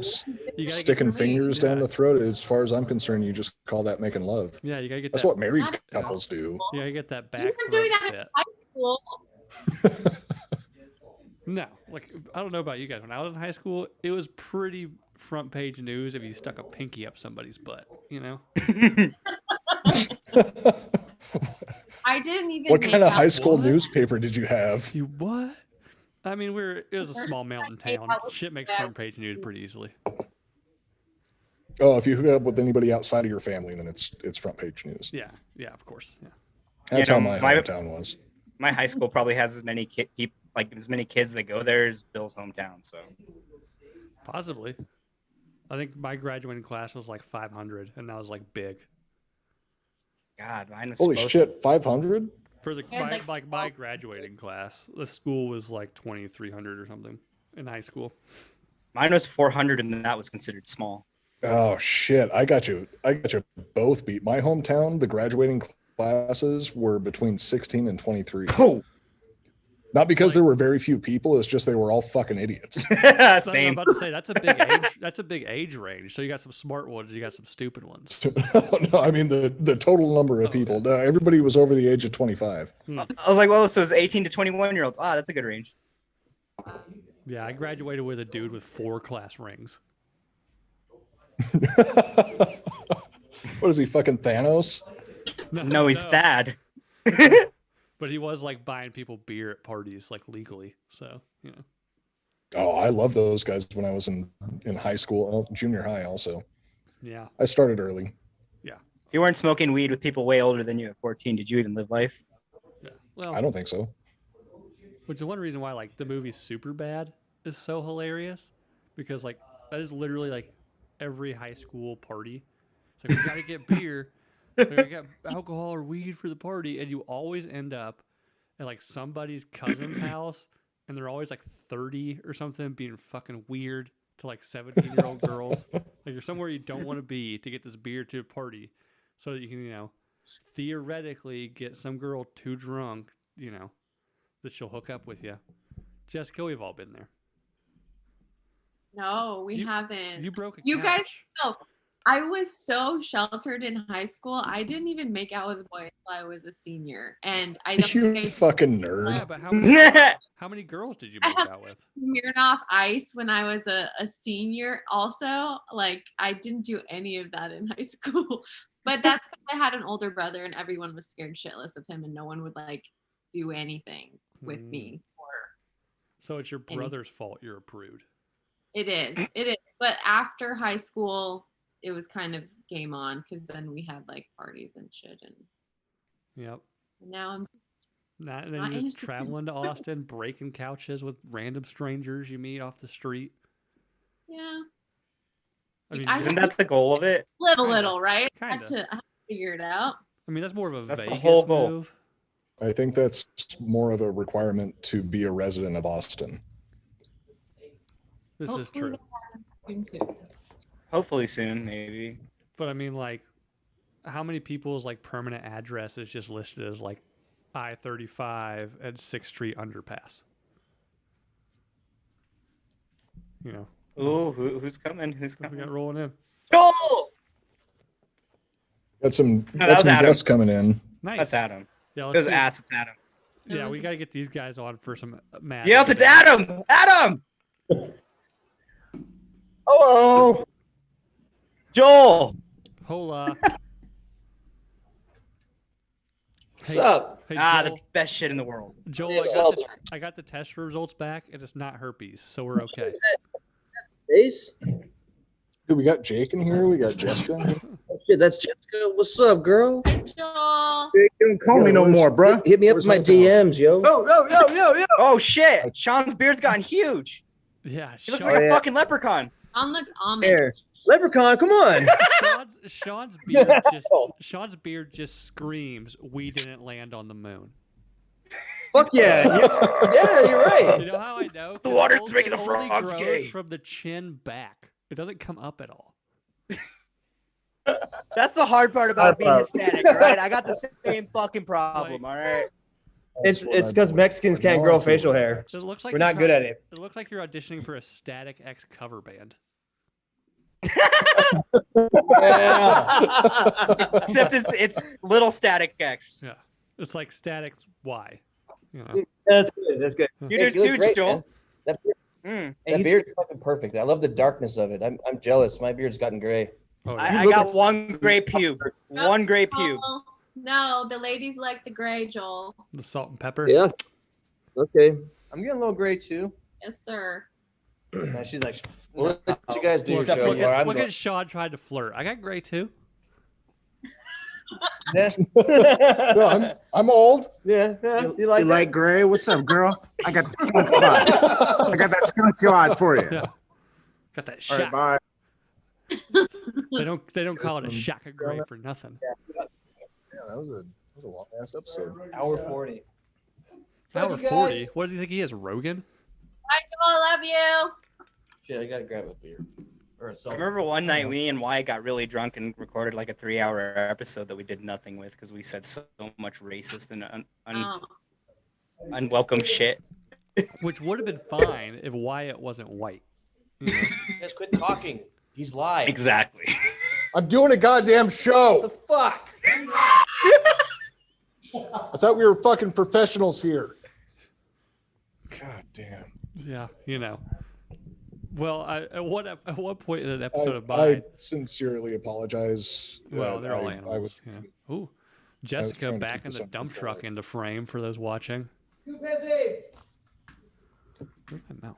You gotta Sticking get, fingers yeah. down the throat, as far as I'm concerned, you just call that making love. Yeah, you gotta get That's that. what married That's couples do. You gotta get that You back were doing throat that in spit. high school. No, like I don't know about you guys. When I was in high school, it was pretty front page news if you stuck a pinky up somebody's butt. You know. I didn't even. What make kind of out high school What? newspaper did you have? You what? I mean, it was a First small time mountain I came town. out with Shit makes that. front page news pretty easily. Oh, if you hook up with anybody outside of your family, then it's front page news. Yeah, yeah, of course. Yeah. That's You how know, my hometown was. My high school probably has as many as many kids that go there as Bill's hometown. So Possibly. I think my graduating class was like 500, and that was like big. God, mine was Holy supposed shit, 500? For the Yeah, my graduating class, the school was like 2,300 or something in high school. Mine was 400, and that was considered small. Oh shit, I got you both beat. My hometown, the graduating classes were between 16 and 23. Oh, Not because there were very few people, it's just they were all fucking idiots. So I'm same. about to say that's a big age. That's a big age range. So you got some smart ones, you got some stupid ones. No, I mean the total number of people. No, everybody was over the age of 25. I was like, well, so it's 18 to 21-year-olds. Ah, that's a good range. Yeah, I graduated with a dude with 4 class rings. What is he, fucking Thanos? No, he's Thad. But he was like buying people beer at parties, like legally. So, you know. Oh, I love those guys when I was in high school, junior high also. Yeah. I started early. If you weren't smoking weed with people way older than you at 14, did you even live life? Yeah. Well, I don't think so. which is one reason why like the movie Superbad is so hilarious, because like that is literally like every high school party. It's like we gotta get beer, we gotta get alcohol or weed for the party, and you always end up at like somebody's cousin's house, and they're always like 30 or something, being fucking weird to like 17-year-old girls. Like you're somewhere you don't want to be to get this beer to a party, so that you can, you know, theoretically get some girl too drunk, you know, that she'll hook up with you. Jessica, we've all been there. No, we You- haven't. You broke a You guys couch. know, I was so sheltered in high school. I didn't even make out with a boy until I was a senior, and I don't You think I fucking Yeah, nerd. but I how many girls did you I make have out with? Smirnoff Ice when I was a senior. Also, like I didn't do any of that in high school, but that's because I had an older brother, and everyone was scared shitless of him, and no one would like do anything with me. Or So it's your Any- brother's fault you're a prude. it is. But after high school, it was kind of game on because then we had like parties and shit, and Yep. now I'm just And then Not you're just innocent. traveling to Austin, breaking couches with random strangers you meet off the street. yeah. I mean, I- Isn't that the goal of it? Live a Kinda. little, right? I Kinda. had to figure it out. that's more of a That's the Vegas whole goal. move. I think that's more of a requirement to be a resident of Austin. This is Hopefully true. that happens soon, too. Hopefully soon, maybe. But I mean, like, how many people's like permanent address is just listed as like I-35 and 6th Street underpass? You know, Ooh, who's coming? Who's we got coming? rolling in. Oh, Got some, No, that got was some Adam. guests coming in. Nice. that's Adam. Yeah, It let's was see. ass. It's Adam. Yeah, we got to get these guys on for some Mad Yep, Libs. it's Adam. Adam. Hello. Joel. Hola. What's up? Hey, The Joel, best shit in the world. Joel, I got the test results back, and it's not herpes, so we're okay. Ace? Dude, we got Jake in here. We got Jessica in here. Oh, shit, that's Jessica. What's up, girl? Hi, Joel. You don't call me no more, bro. Hit me up Where's in my Hotel? DMs, yo. Yo. Oh shit! Sean's beard's gotten huge. Yeah, He looks Sean, like a fucking leprechaun. Sean looks almond. Here. Leprechaun, come on. Sean's beard just screams, "We didn't land on the moon." Fuck yeah. Yeah, you're right. You know how I know? 'Cause The water's it making the only frogs grows gay. from the chin back. It doesn't come up at all. That's the hard part about being Hispanic, all right? I got the same fucking problem, all right? It's because Mexicans can't grow facial hair. So it looks like We're not good at it. It looks like you're auditioning for a Static X cover band. Except it's little Static X. Yeah, it's like Static Y. You know. That's good. That's good. You Hey, do look too, great, Joel. man. That Mm. beard's fucking perfect. I love the darkness of it. I'm jealous. My beard's gotten gray. Oh, yeah. I got one gray pube. One gray pube. Oh, no, the ladies like the gray, Joel. The salt and pepper. Yeah. Okay. I'm getting a little gray too. Yes, sir. Now she's like, Well, what you guys do, Look, show, look, Laura. at, I'm look go- at Sean trying to flirt. I got gray too. yeah, No, I'm old. yeah. You like You that? like gray? What's up, girl? I got the skunk spot. I got that skunk spot for you. Yeah. Got that All right, shot. bye. They don't call it a shock of gray for nothing. Yeah, that was a long ass episode. Hour 40. Hour you guys. 40. What do you think he is, Rogan? Hi, Joel. Love you. Shit, I gotta grab a beer. Or a I salt. remember one night me and Wyatt got really drunk and recorded like a 3-hour episode that we did nothing with because we said so much racist and Oh. unwelcome shit. Which would have been fine if Wyatt wasn't white. You know? You guys quit talking. He's live. Exactly. I'm doing a goddamn The show. fuck? I thought we were fucking professionals here. God damn. Yeah, you know. Well, at what point in an episode of I Mine? sincerely apologize. Well, they're all I animals. was- Yeah. Ooh, Jessica trying to back keep in this the under dump control. truck into frame for those watching. Where's my mouse?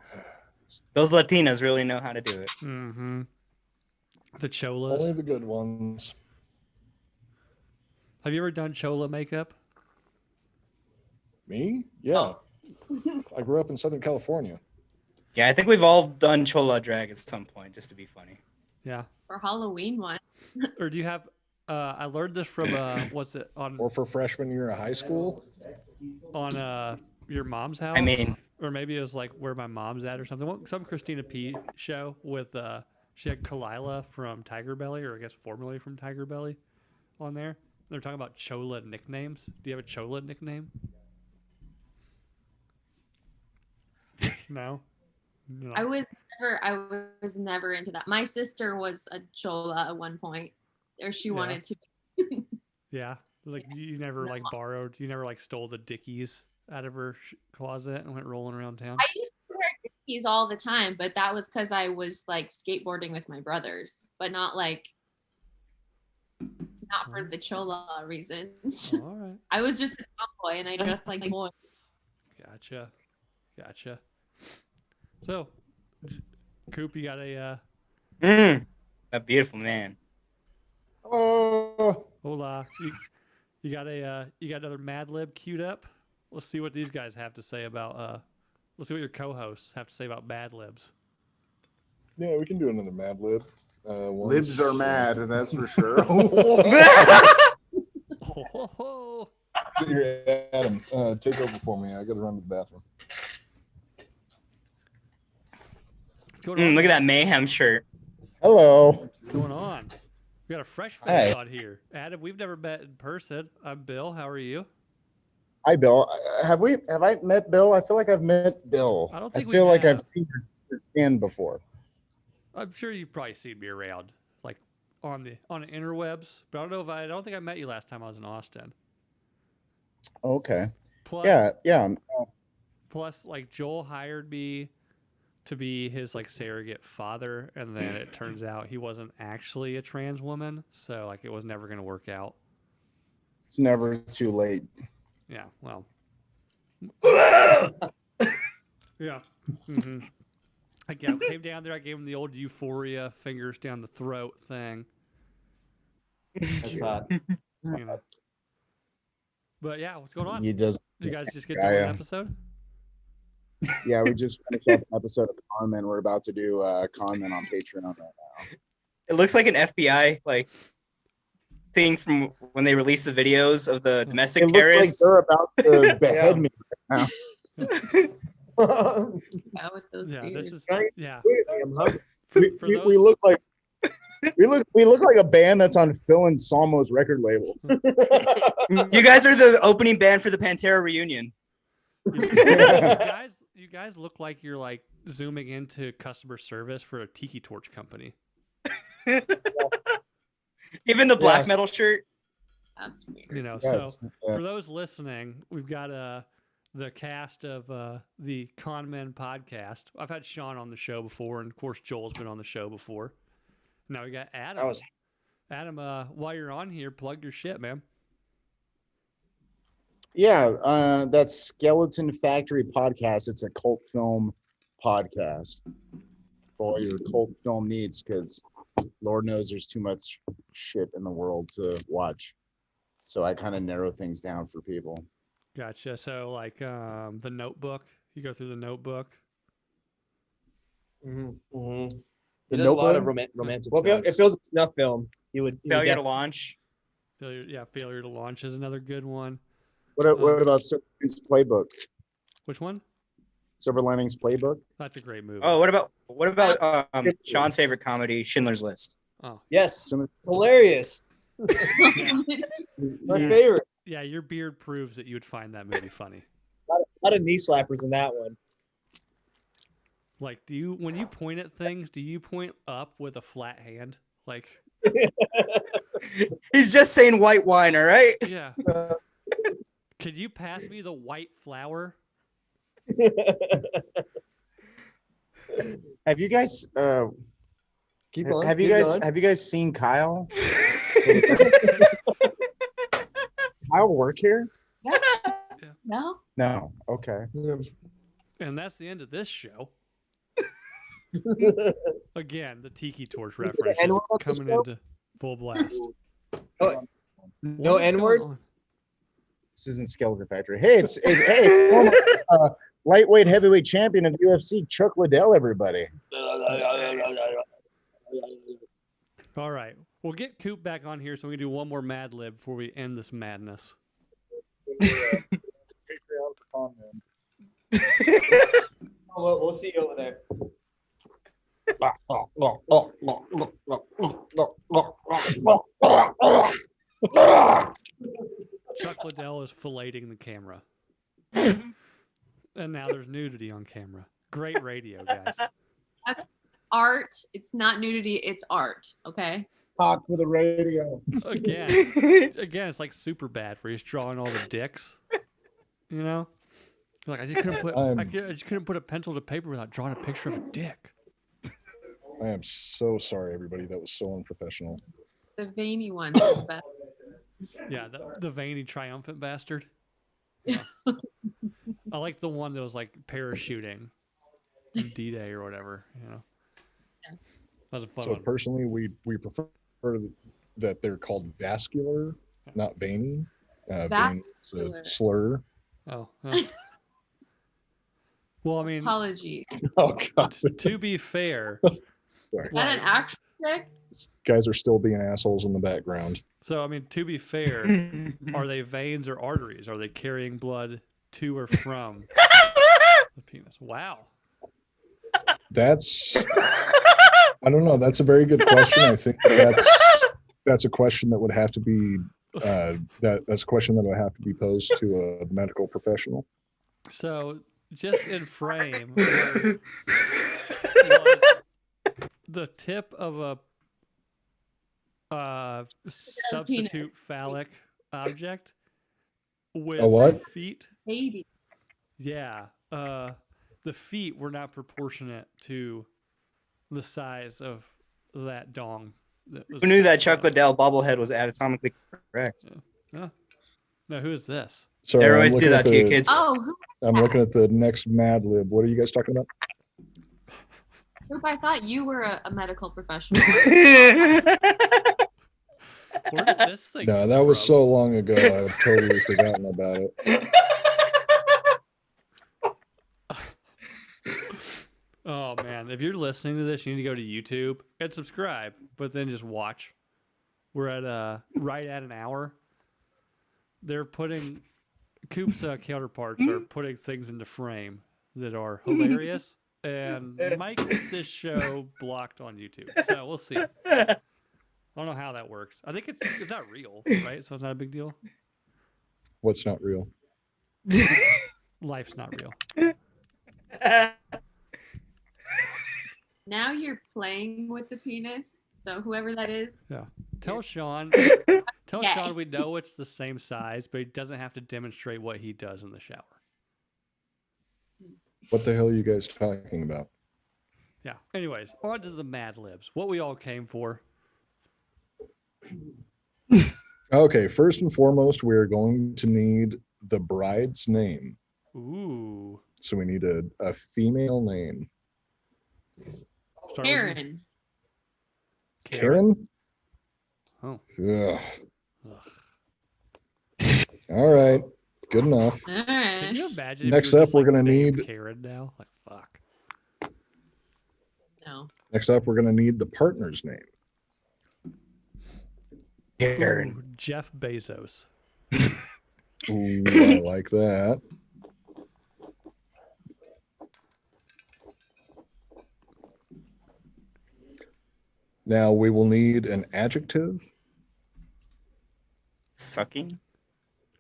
Those Latinas really know how to do it. Mm-hmm. The Only cholas. the good ones. Have you ever done chola makeup? Me? Yeah. I grew up in Southern California. Yeah, I think we've all done chola drag at some point just to be funny. Yeah. For Halloween one. Or do you have? I learned this from what's it on Or for freshman year of high school. your mom's house? I mean, or maybe it was like where my mom's at or something. Some Christina P show with she had Kalila from Tiger Belly, or I guess formerly from Tiger Belly, on there. They're talking about chola nicknames. Do you have a chola nickname? No. No. I was never into that. My sister was a chola at one point, or she Yeah. wanted to. Yeah, like you never like borrowed. You never like stole the Dickies out of her closet and went rolling around town. I used to wear Dickies all the time, but that was because I was like skateboarding with my brothers, but not for the chola reasons. All right. I was just a tomboy and I dressed like a boy. Gotcha. So, Coop, you got a a beautiful man. Oh, hola. You got another Mad Lib queued up. Let's see what these guys have to say about. Let's see what your co-hosts have to say about Mad Libs. yeah, we can do another Mad Lib. Libs are mad, that's for sure. Oh, Here, Adam, take over for me. I got to run to the bathroom. what's going on? Look at that mayhem shirt. Hello. What's going on? We got a fresh Hey. face on here. Adam, we've never met in person. I'm Bill. How are you? Hi, Bill. Have I met Bill? I feel like I've met Bill. I don't think we feel like have. I've seen your skin before. I'm sure you've probably seen me around, like on the interwebs. But I don't think I met you last time I was in Austin. Okay. Plus, Yeah. plus, like Joel hired me to be his like surrogate father, and then it turns out he wasn't actually a trans woman, so like it was never gonna work out. It's never too late. Yeah, well. Yeah. Mm-hmm. I came down there. I gave him the old euphoria fingers down the throat thing. That's hot. You know. But yeah, what's going on? He does. You guys just get done with an Yeah. episode? Yeah, we just finished up an episode of Conman. We're about to do Conman on Patreon right now. It looks like an FBI like thing from when they released the videos of the domestic It looks like terrorists. they're about to behead me right now. Yeah, with those Yeah, beards. this is yeah. I'm hungry. For We those, look like we look like a band that's on Phil and Salmo's record label. You guys are the opening band for the Pantera reunion. you guys look like you're like zooming into customer service for a tiki torch company. Even the black Yeah. metal shirt. That's weird. You know, Yes, so yeah. for those listening, we've got the cast of the Con Men podcast. I've had Sean on the show before, and of course Joel's been on the show before. Now we got Adam. Adam, while you're on here, plug your shit, man. Yeah, that's Skeleton Factory podcast. It's a cult film podcast for all your cult film needs, because Lord knows there's too much shit in the world to watch. So I kind of narrow things down for people. Gotcha. So like the Notebook, you go through the Notebook. Mm-hmm. The He does a lot of Notebook? romantic. Well, films. if it was a snuff film, you would Failure to launch. Failure to Launch is another good one. What about Silver Linings Playbook? Which one? Silver Linings Playbook? That's a great movie. Oh, what about Sean's favorite comedy, Schindler's List? Oh. Yes, it's hilarious. My favorite. Yeah, your beard proves that you would find that movie funny. A lot of knee slappers in that one. Like, when you point at things, do you point up with a flat hand? Like, He's just saying white wine, all right? yeah. Could you pass me the white flower? Have you guys Keep on. have you keep guys going. have you guys seen Kyle? Kyle work here? No? No. Okay. And that's the end of this show. Again, the Tiki Torch reference is N-word on the coming show? into full blast. No What is N-word? going on? This isn't Skeleton Factory. Hey, it's former, lightweight heavyweight champion of UFC, Chuck Liddell, everybody. All right. We'll get Coop back on here so we can do one more Mad Lib before we end this madness. We'll see you over there. Chuck Liddell is filleting the camera. And now there's nudity on camera. Great radio, guys. That's art. It's not nudity, it's art. Okay. Talk for the radio. Again, it's like super bad where he's drawing all the dicks. You know? Like I just couldn't put a pencil to paper without drawing a picture of a dick. I am so sorry, everybody. That was so unprofessional. The veiny one. is the best. Yeah, the veiny triumphant bastard. I like the one that was like parachuting in D-Day or whatever, you know. Yeah. That was a fun So one. personally, we prefer that they're called vascular, not veiny. Vein is a Vascular. slur. Oh. Well, I mean, Apology. Oh God, to be fair, sorry. Is that an actual dick? Guys are still being assholes in the background. so I mean, to be fair, are they veins or arteries? Are they carrying blood to or from the penis? Wow. That's I don't know. That's a very good question. I think that's a question that would have to be that's a question that would have to be posed to a medical professional. So just in frame was the tip of a substitute phallic object with A what? feet. Baby. Yeah. The feet were not proportionate to the size of that dong. Who knew that Chuck Liddell bobblehead was anatomically correct? Yeah. No, who is this? Sorry, I'm Steroids looking do at that to you, the- kids. Oh, who? I'm looking at the next Mad Lib. What are you guys talking about? I thought you were a medical professional. Where did this thing No, come that was from? so long ago. I've totally forgotten about it. Oh man, if you're listening to this, you need to go to YouTube and subscribe, but then just watch. We're at right at an hour. They're putting Coop's counterparts are putting things into frame that are hilarious and might get this show blocked on YouTube. So we'll see. I don't know how that works. I think it's not real, right? So it's not a big deal. What's not real? Life's not real. Now you're playing with the penis. So whoever that is. Yeah. Tell Sean Yes. Sean we know it's the same size, but he doesn't have to demonstrate what he does in the shower. What the hell are you guys talking about? Yeah. Anyways, on to the Mad Libs. What we all came for. Okay, first and foremost, we're going to need the bride's name. Ooh. So we need a female name. Start with Karen. Karen? Oh. Ugh. Ugh. All right, good enough. All Can right. you imagine? If Next you were up, just, we're like, gonna named need- Karen now. Like fuck. No. Next up, we're going to need the partner's name. Karen. Ooh, Jeff Bezos. Ooh, I like that. Now we will need an adjective. Sucking?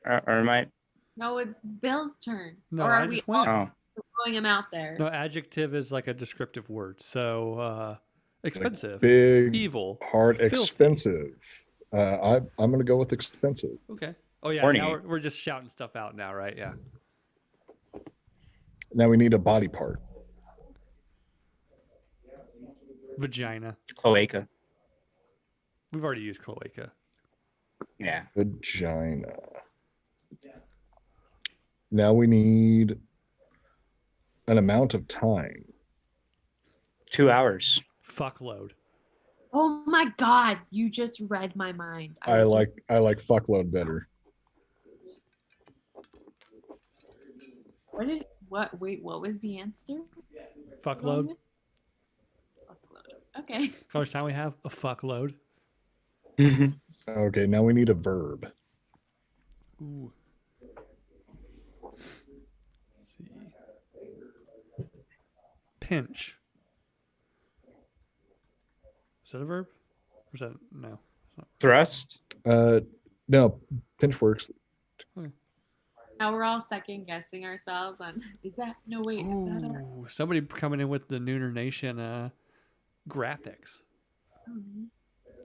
Or am I? No, it's Bill's turn. No, or I are we just went. all Oh. throwing him out there? No, adjective is like a descriptive word. So expensive, Big, evil, hard, filthy. expensive. I'm going to go with expensive. Okay. Oh yeah. Horny. Now we're just shouting stuff out now, right? Yeah. Now we need a body part. Vagina. Cloaca. We've already used cloaca. Yeah. Vagina. Now we need an amount of time. 2 hours. Fuckload. Oh my God! You just read my mind. I was like fuckload better. What did? What? Wait. What was the answer? Fuckload. Fuckload. Okay. How much time we have? A fuckload. Okay, now we need a verb. Ooh. Let's see. Pinch. Is that a verb? Or is that no? It's not. Thrust. No, pinch works. Now we're all second guessing ourselves on. Is that no wait? Is that a, Ooh, somebody coming in with the Nooner Nation graphics. oh,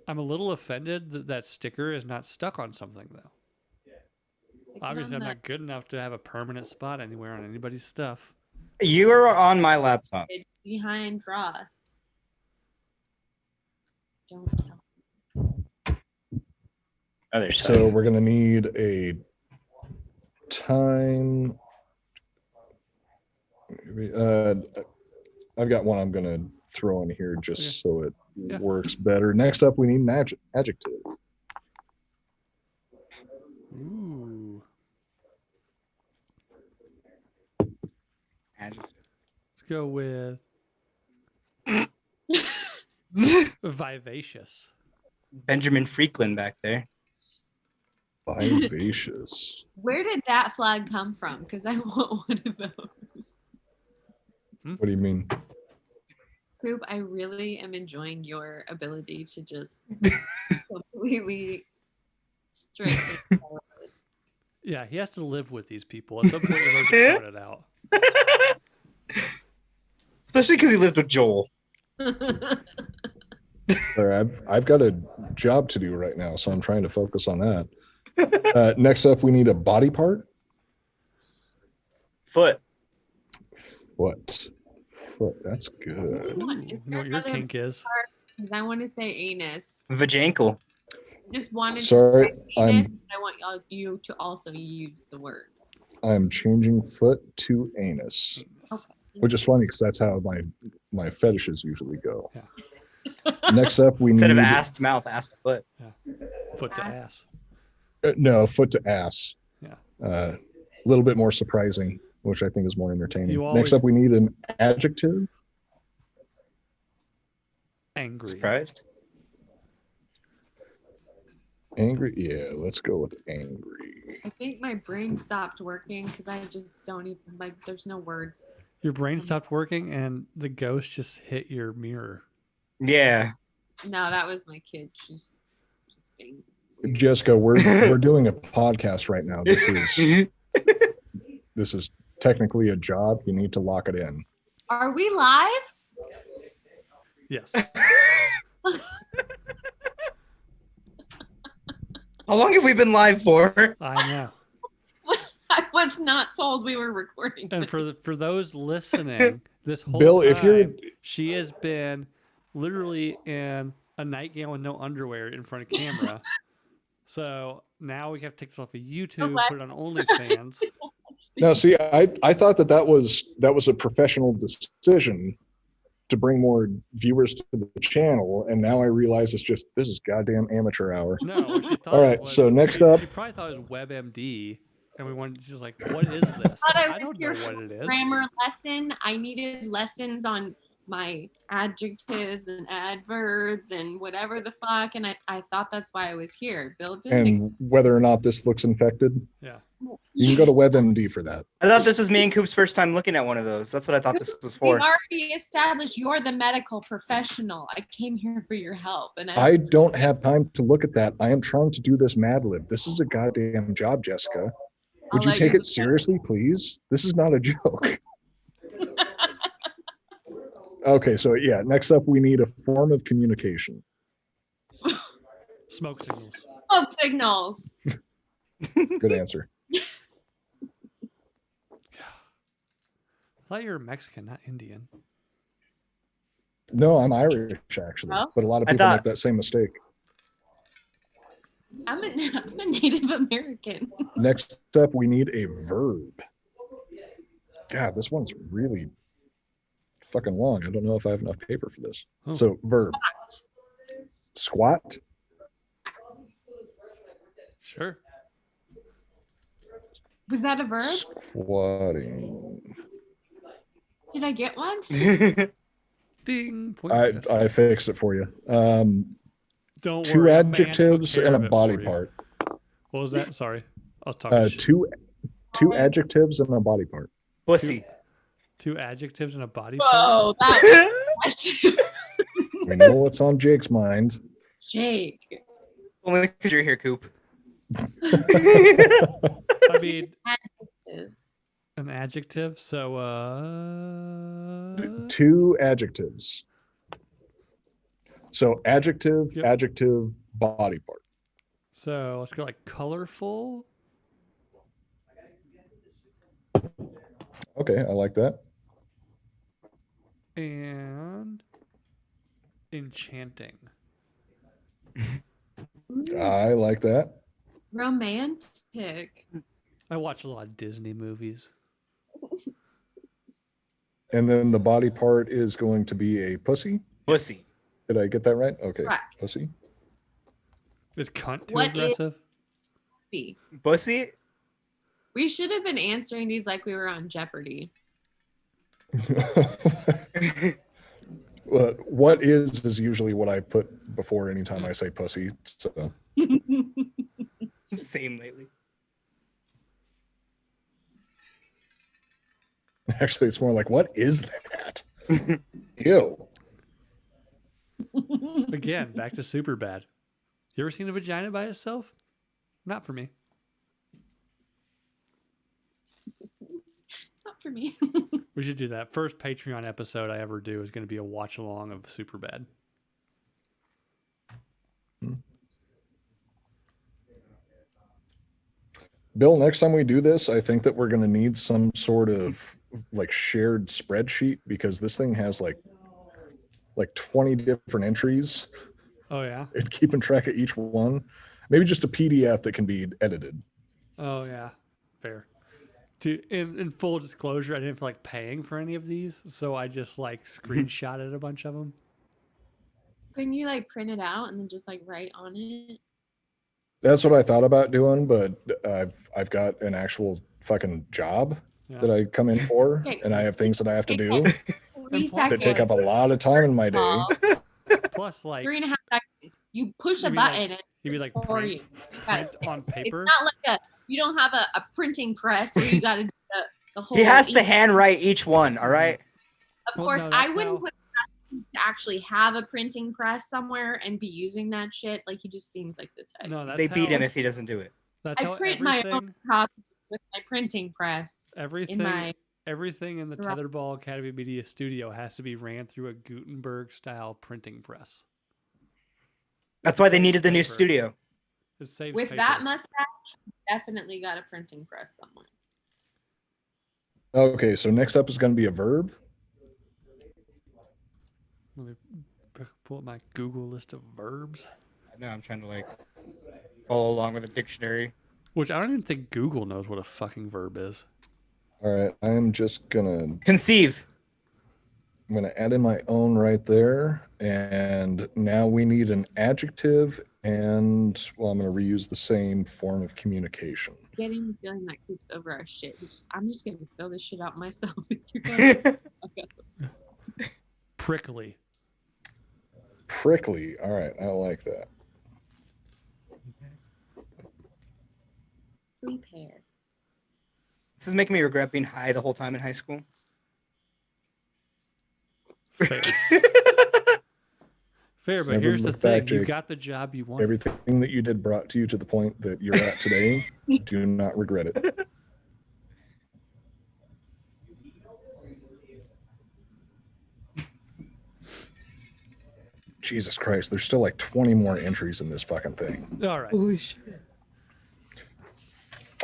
I'm a little offended that that sticker is not stuck on something though. stick it Obviously, on I'm the not good enough to have a permanent spot anywhere on anybody's stuff. You are on my laptop. It's behind Ross. Don't tell. Other side. So we're gonna need a time. I've got one I'm gonna throw in here just so it Yeah. works better. Next up, we need an adjective. Ooh. Adjective. Let's go with vivacious. Benjamin Franklin back there. Vivacious. Where did that flag come from? Because I want one of those. What do you mean? Coop, I really am enjoying your ability to just completely straight. Yeah, he has to live with these people. At some point, you learn to cut it out. Especially because he lived with Joel. Sorry, I've got a job to do right now, so I'm trying to focus on that. Next up, we need a body part. Foot. What? Foot. That's good. Ooh, know what your kink is. I want to say anus. Vajankle. Just wanted Sorry, to say this. I want you to also use the word. I'm changing foot to anus, Okay. which is funny because that's how my fetishes usually go. Yeah. Next up, we Instead need of ass to mouth, ass to foot. Foot to ass. no, foot to ass. Yeah. A little bit more surprising, which I think is more entertaining. You Next always- up, we need an adjective. Angry. Surprised? Angry. Yeah, let's go with angry. I think my brain stopped working because I just don't even like. There's no words. Your brain stopped working and the ghost just hit your mirror. Yeah. No, that was my kid. She's just being. Jessica, we're doing a podcast right now. This is technically a job. You need to lock it in. Are we live? Yes. How long have we been live for? I know. I was not told we were recording. And for those listening, this whole Bill, time, if you're she has been literally in a nightgown with no underwear in front of camera. So now we have to take this off of YouTube, put it on OnlyFans. no, see, I thought that was a professional decision to bring more viewers to the channel, and now I realize this is goddamn amateur hour. No, what she thought All it right, was, so next she up, probably thought it was WebMD, and we wanted. She's like, "What is this? I I was don't know here what it is." Grammar lesson. I needed lessons on my adjectives and adverbs and whatever the fuck, and I thought that's why I was here. Bill didn't. and whether or not this looks infected, Yeah. you can go to WebMD for that. I thought this was me and Coop's first time looking at one of those. That's what I thought this was We've for. already established you're the medical professional. I came here for your help, and I don't have time to look at that. I am trying to do this Mad Lib. This is a goddamn job, Jessica. Would you let take you- it seriously, please? This is not a joke. Okay, so yeah, next up we need a form of communication. Smoke signals. smoke signals. Good answer. I thought you were Mexican, not Indian. No, I'm Irish actually, Oh? but a lot of I people thought- make that same mistake. I'm a Native American. Next up, we need a verb. God, this one's really fucking long. I don't know if I have enough paper for this. Oh. So, verb. Squat. Sure. Was that a verb? Squatting. Did I get one? Ding. Point I contest. I fixed it for you. Don't Two worry, a man took adjectives care and of a it body for you. part. What was that? Sorry, I was talking. Shit. Two adjectives and a body part. Pussy. Two adjectives and a body part. Whoa, that was We know what's on Jake's mind. Jake. Only because you're here, Coop. I mean, Is an adjective. So, Two adjectives. So adjective, Yep. adjective, body part. so let's go like colorful. Okay, I like that. And enchanting. I like that. romantic. I watch a lot of Disney movies. And then the body part is going to be a pussy. Pussy. Did I get that right? Okay. Correct. Pussy. Is cunt too What is- aggressive? See, Pussy? we should have been answering these like we were on Jeopardy. Well, what is usually what I put before anytime I say pussy. So Same lately. actually, it's more like, what is that? Ew. Again, back to super bad. You ever seen a vagina by itself? Not for me. Not for me. We should do that. First Patreon episode I ever do is going to be a watch along of super bad. Bill, next time we do this, I think that we're going to need some sort of like shared spreadsheet because this thing has like 20 different entries Oh yeah. and keeping track of each one. Maybe just a PDF that can be edited. Oh yeah, fair. In full disclosure, I didn't feel like paying for any of these, so I just like screenshotted a bunch of them. Couldn't you like print it out and then just like write on it? That's what I thought about doing, but I've got an actual fucking job that I come in for, and I have things that I have to do that take up a lot of time in my day. Plus, like 3.5 seconds. You push a button and you'd be like for you. print on paper. It's not like you don't have a printing press where you got to do the whole. He has to handwrite each one. All right. Of course, I wouldn't put to actually have a printing press somewhere and be using that shit. Like he just seems like the type. No, they beat him if he doesn't do it. That's I print my own copies with my printing press. Everything in the Tetherball Academy Media Studio has to be ran through a Gutenberg style printing press. That's why they needed the new studio. It saves with paper. that mustache, definitely got a printing press somewhere. Okay, so next up is going to be a verb. Let me pull up my Google list of verbs. I know, I'm trying to like follow along with a dictionary. Which I don't even think Google knows what a fucking verb is. All right, I'm just gonna conceive. I'm gonna add in my own right there, and now we need an adjective, and well, I'm gonna reuse the same form of communication. Getting the feeling that Coop's over our shit. I'm just gonna fill this shit out myself. Prickly. Prickly. All right, I like that. Prepare. This is making me regret being high the whole time in high school. Fair, but Never here's the look thing. back, You Jake. got the job you wanted. Everything that you did brought to you to the point that you're at today. Do not regret it. Jesus Christ, there's still like 20 more entries in this fucking thing. All right. Holy shit.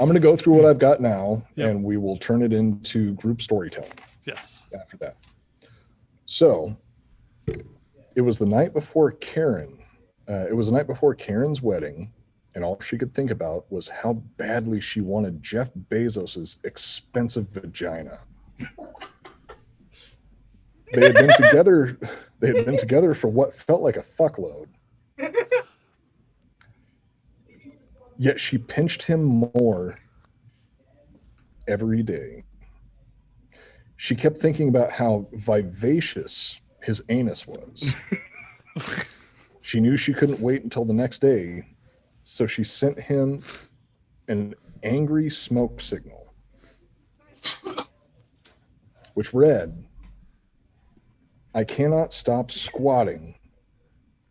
I'm going to go through what I've got now, and we will turn it into group storytelling. Yes. After that. So, it was the night before Karen. It was the night before Karen's wedding, and all she could think about was how badly she wanted Jeff Bezos's expensive vagina. They had been together. They had been together for what felt like a fuckload. Yet she pinched him more every day. She kept thinking about how vivacious his anus was. She knew she couldn't wait until the next day, so she sent him an angry smoke signal, which read, "I cannot stop squatting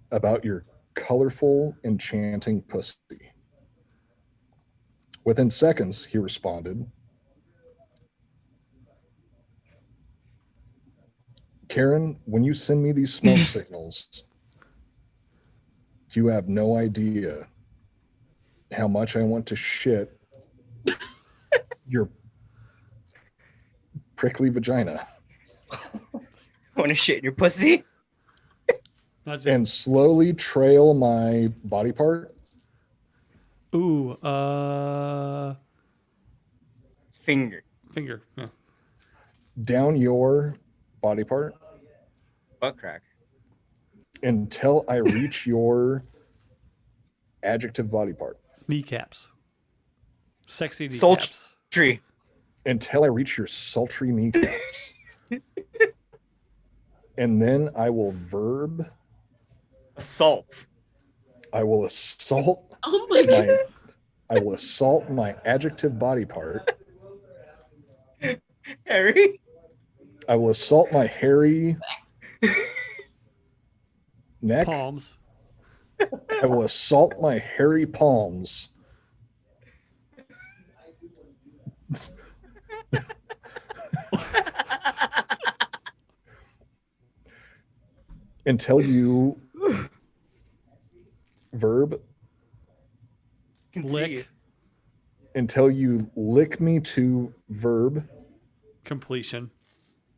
about your colorful, enchanting pussy." Within seconds, he responded, "Karen, when you send me these smoke signals, you have no idea how much I want to shit your prickly vagina." I want to shit in your pussy? And slowly trail my body part. Ooh, Finger. Yeah. Down your body part. Butt crack. Until I reach your adjective body part. Kneecaps. Sexy kneecaps. Sultry. Until I reach your sultry kneecaps. And then I will verb. Assault. I will assault. Oh my God. I will assault my adjective body part. Harry? I will assault my hairy neck. Palms. I will assault my hairy palms. Until you verb Lick. Until you lick me to verb Completion.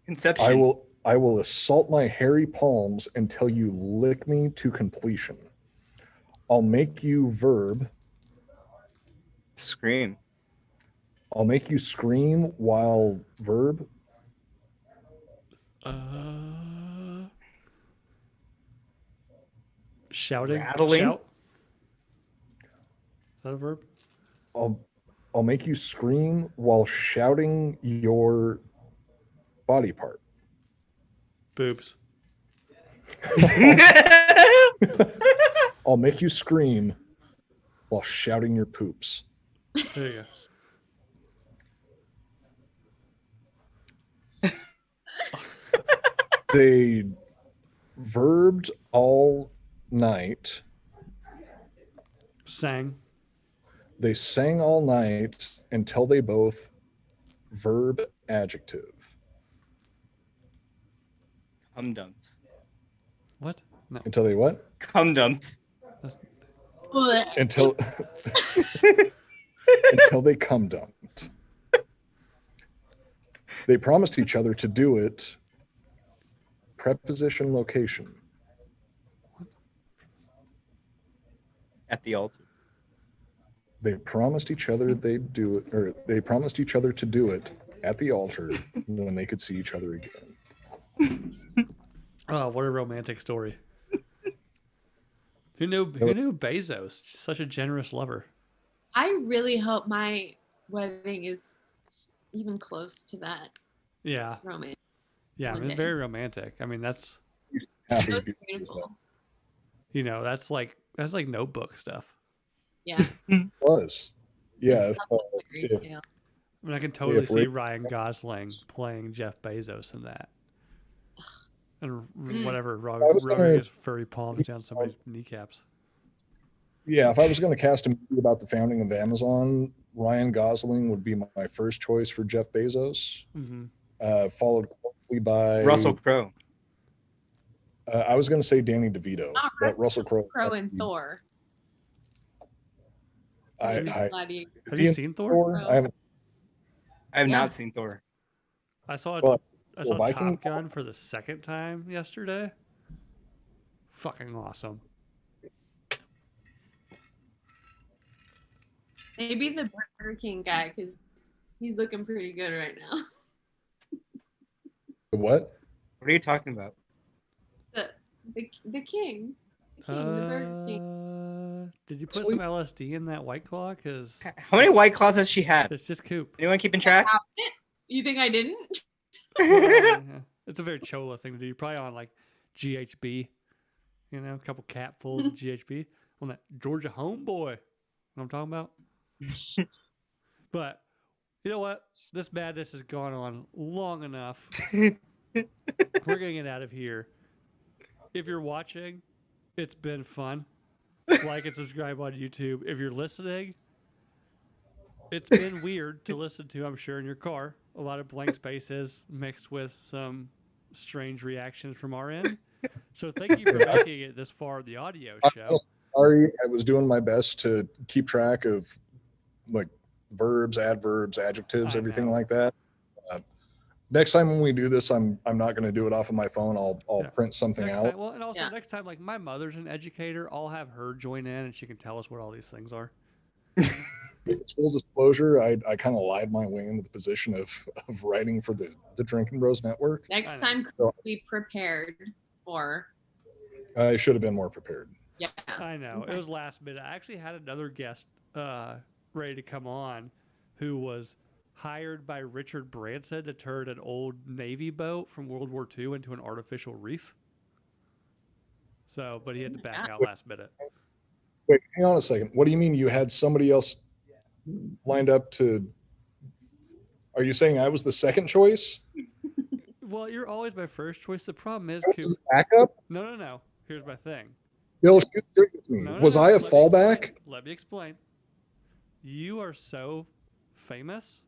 Conception. I will assault my hairy palms until you lick me to completion. I'll make you verb. Scream. I'll make you scream while verb. Shouting. Rattling? Shout. Is that a verb? I'll make you scream while shouting your body part. Boobs. I'll make you scream while shouting your poops. There you go. They verbed all night. Sang. They sang all night until they both verb adjective. Cum dumped. What? No. Until they what? Cum dumped. Until until they cum dumped. They promised each other to do it. Preposition location. At the altar. They promised each other they'd do it, or they promised each other to do it at the altar when they could see each other again. Oh, what a romantic story. Who knew Bezos? Such a generous lover. I really hope my wedding is even close to that Yeah. romance. Yeah, I One mean, day. very romantic. I mean, that's, Happy So to be- beautiful. that's like Notebook stuff. Yeah. was. Yeah. Fairy if- tale. I mean, I can totally If see Rick- Ryan Gosling playing Jeff Bezos in that. And whatever, was rubbing gonna- his furry palms down somebody's kneecaps. Yeah, if I was going to cast a movie about the founding of Amazon, Ryan Gosling would be my first choice for Jeff Bezos, Mm-hmm. followed closely by Russell Crowe. I was going to say Danny DeVito, Not but Russell Crowe. Crow and Thor. I Gladiator. Have you seen Thor? Thor? I haven't. I have Yeah. not seen Thor. I saw But- Top Viking- Gun for the second time yesterday. Fucking awesome. Maybe the Burger King guy, because he's looking pretty good right now. What? What are you talking about? The king. The Burger King. Did you put Sleep. some LSD in that White Claw? Because How many White Claws has she had? it's just Coop. Anyone keeping track? You think I didn't? Yeah. It's a very Chola thing to do. You're probably on like GHB, a couple capfuls of GHB on that Georgia Homeboy. You know what I'm talking about? But you know what? This madness has gone on long enough. We're gonna get out of here. If you're watching, it's been fun. Like and subscribe on YouTube. If you're listening, it's been weird to listen to, I'm sure, in your car. A lot of blank spaces mixed with some strange reactions from our end. So thank you for making it this far in the audio show. Sorry, I was doing my best to keep track of like verbs, adverbs, adjectives, I everything know. like that. Next time when we do this, I'm not going to do it off of my phone. I'll Yeah. print something Next out. time, well, and also Yeah. next time, like my mother's an educator, I'll have her join in and she can tell us what all these things are. Full disclosure, I kind of lied my way into the position of writing for the Drinking Bros Network. I Next know. time, be prepared for. I should have been more prepared. Yeah. I know. Okay. It was last minute. I actually had another guest ready to come on who was hired by Richard Branson to turn an old Navy boat from World War II into an artificial reef. So, but he had to back out last minute. Wait, hang on a second. What do you mean you had somebody else lined up to? Are you saying I was the second choice? Well, you're always my first choice. The problem is, Was Coop. it backup? No. Here's my thing. Bill, shoot straight with me. No, Was no, I a let me fallback? explain. Let me explain. You are so famous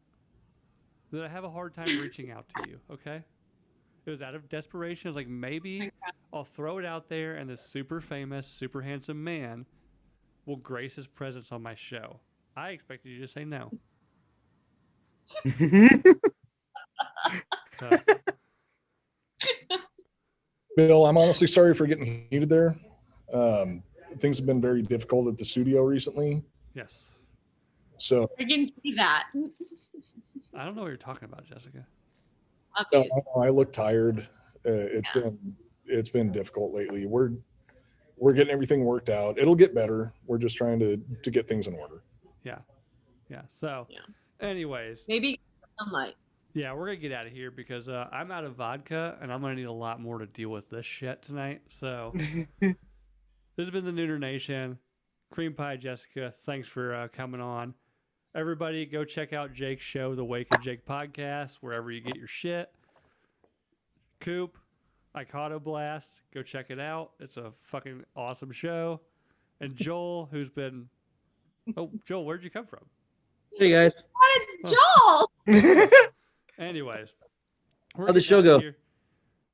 that I have a hard time reaching out to you, okay? It was out of desperation. I was like, maybe I'll throw it out there and this super famous, super handsome man will grace his presence on my show. I expected you to say no. So, Bill, I'm honestly sorry for getting heated there. things have been very difficult at the studio recently. Yes. So I can see that. I don't know what you're talking about, Jessica. Obviously. I look tired. It's been difficult lately. We're getting everything worked out. It'll get better. We're just trying to get things in order. Yeah. So, anyways, Maybe sunlight. yeah, we're gonna get out of here because I'm out of vodka and I'm gonna need a lot more to deal with this shit tonight. So, this has been the Nooner Nation. Cream Pie Jessica, thanks for coming on. Everybody, go check out Jake's show, the Wake of Jake podcast, wherever you get your shit. Coop, Icado Blast, go check it out. It's a fucking awesome show. And Joel, who's been... Oh, Joel, where'd you come from? Hey guys. What is Joel? Anyways. How'd the show go?